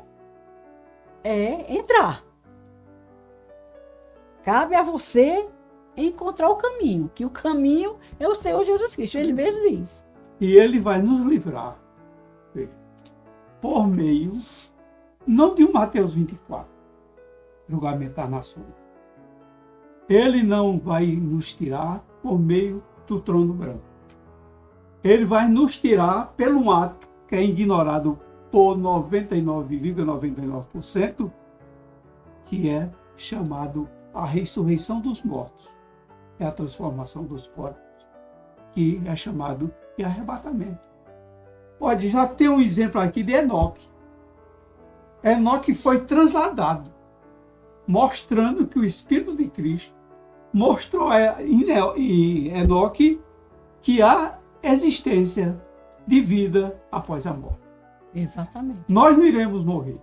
entrar. Cabe a você encontrar o caminho, que o caminho é o Senhor Jesus Cristo. Ele mesmo diz. E ele vai nos livrar por meio, não de um Mateus 24, julgamento das nações. Ele não vai nos tirar por meio do trono branco. Ele vai nos tirar pelo ato que é ignorado por 99,99%, que é chamado a ressurreição dos mortos. É a transformação dos corpos, que é chamado de arrebatamento. Pode já ter um exemplo aqui de Enoque. Enoque foi transladado, mostrando que o Espírito de Cristo mostrou em Enoque que há existência de vida após a morte. Exatamente. Nós não iremos morrer,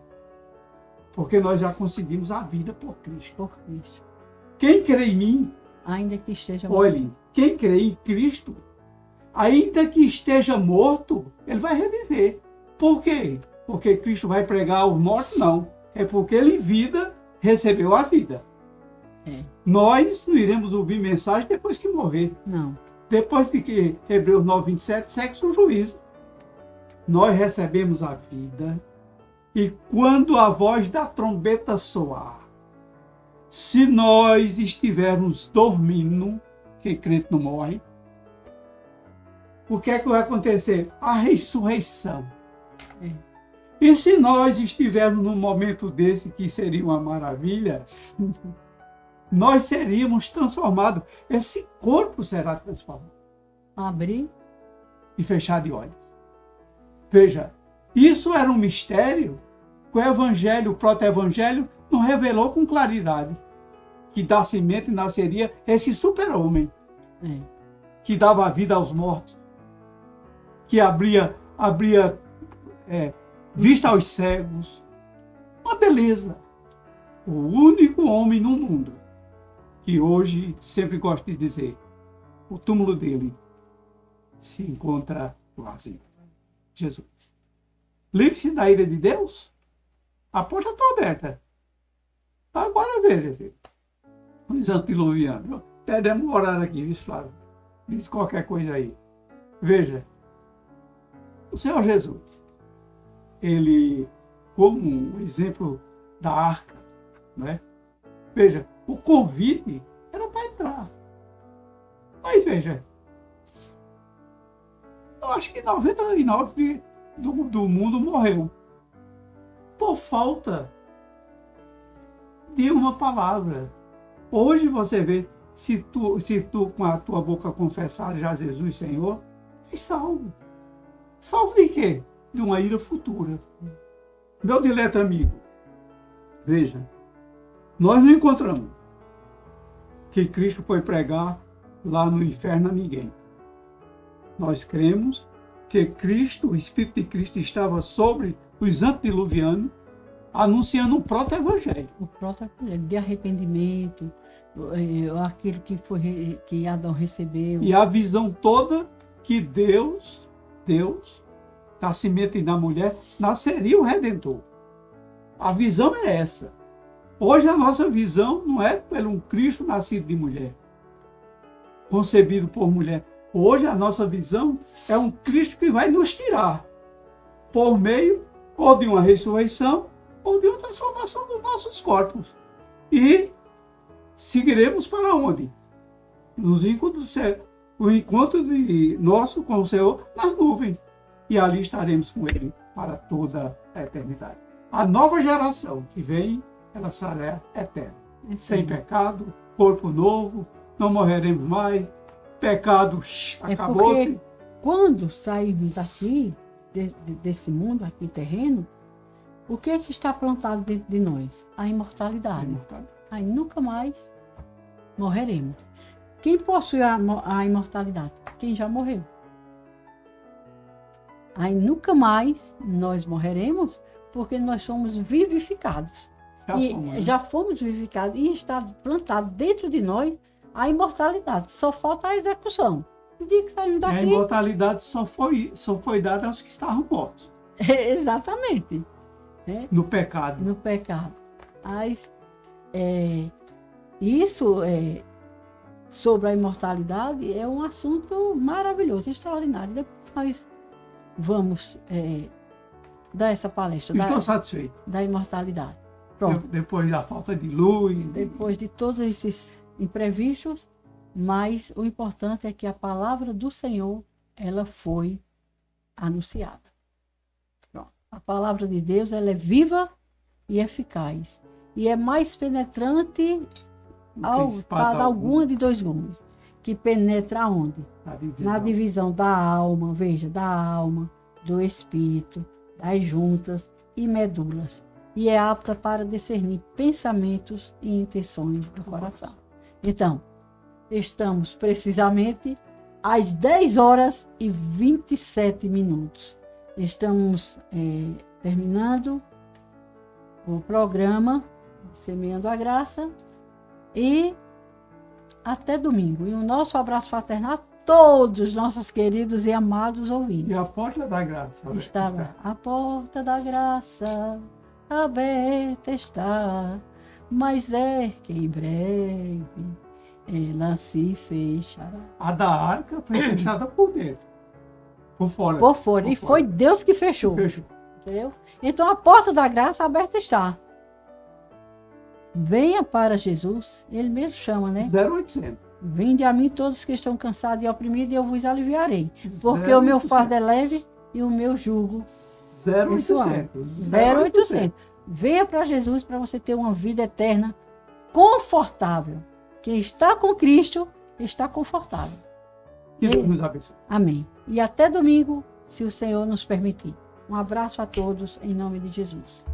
porque nós já conseguimos a vida por Cristo. Por Cristo. Quem crê em mim, Ainda que esteja olhe, quem crê em Cristo, ainda que esteja morto, ele vai reviver. Por quê? Porque Cristo vai pregar aos mortos? Não. É porque ele em vida recebeu a vida. Nós não iremos ouvir mensagem depois que morrer. Não. Depois de que Hebreus 9:27 segue o juízo. Nós recebemos a vida e quando a voz da trombeta soar, se nós estivermos dormindo, que crente não morre, o que é que vai acontecer? A ressurreição. É. E se nós estivermos num momento desse, que seria uma maravilha, nós seríamos transformados. Esse corpo será transformado. Abrir. E fechar de olhos. Veja, isso era um mistério que o Evangelho, o proto-evangelho, não revelou com claridade. Que da semente nasceria esse super-homem, que dava vida aos mortos, que abria vista aos cegos. Uma beleza. O único homem no mundo que hoje, sempre gosto de dizer, o túmulo dele se encontra vazio. Jesus. Livre-se da ira de Deus. A porta está aberta. Agora veja, os antediluvianos. Até demos uma horário aqui, viu, Flávio? Diz qualquer coisa aí. Veja, o Senhor Jesus, ele, como um exemplo da arca, né? Veja, o convite era para entrar. Mas veja, eu acho que 99% do mundo morreu por falta de uma palavra. Hoje você vê, se tu com a tua boca confessar já Jesus Senhor, é salvo. Salvo de quê? De uma ira futura. Meu dileto amigo, veja, nós não encontramos que Cristo foi pregar lá no inferno a ninguém. Nós cremos que Cristo, o Espírito de Cristo, estava sobre os antediluvianos, anunciando um proto-evangelho. O proto-evangelho de arrependimento, aquilo que Adão recebeu. E a visão toda que Deus, da semente da mulher, nasceria o Redentor. A visão é essa. Hoje a nossa visão não é pelo um Cristo nascido de mulher, concebido por mulher. Hoje a nossa visão é um Cristo que vai nos tirar por meio ou de uma ressurreição ou de uma transformação dos nossos corpos. E seguiremos para onde? Nos encontros do céu. O encontro nosso com o Senhor nas nuvens. E ali estaremos com Ele para toda a eternidade. A nova geração que vem, ela será eterna. Sem pecado, corpo novo, não morreremos mais. Pecado, acabou-se. Porque quando sairmos daqui, desse mundo aqui terreno, o que é que está plantado dentro de nós? A imortalidade. Aí nunca mais morreremos. Quem possui a imortalidade? Quem já morreu. Aí nunca mais nós morreremos, porque nós somos vivificados. Já fomos vivificados e está plantado dentro de nós a imortalidade. Só falta a execução. No dia que saímos daqui... A imortalidade só foi dada aos que estavam mortos. Exatamente. No pecado. No pecado. Mas isso sobre a imortalidade é um assunto maravilhoso, extraordinário. Depois nós vamos dar essa palestra. Estou satisfeito. Da imortalidade. Pronto. Depois da falta de luz. Depois de todos esses imprevistos, mas o importante é que a palavra do Senhor, ela foi anunciada. Pronto. A palavra de Deus, ela é viva e eficaz. E é mais penetrante para alguma de dois gumes. Que penetra onde? Na divisão da alma, veja, da alma, do espírito, das juntas e medulas. E é apta para discernir pensamentos e intenções do coração. Então, estamos precisamente às 10h27. Estamos terminando o programa Semeando a Graça e até domingo. E o nosso abraço fraternal a todos os nossos queridos e amados ouvintes. E a porta da graça. Estava a porta da graça aberta está, mas é que em breve ela se fechará. A da arca foi fechada por dentro. Por fora. Por fora. Foi Deus que fechou. Entendeu? Então a porta da graça aberta está. Venha para Jesus. Ele mesmo chama, né? 0800. Vinde a mim todos que estão cansados e oprimidos e eu vos aliviarei. Porque o meu fardo é leve e o meu jugo 0800. 0800. Venha para Jesus para você ter uma vida eterna confortável. Quem está com Cristo está confortável. Que Deus nos abençoe. Amém. E até domingo, se o Senhor nos permitir. Um abraço a todos, em nome de Jesus.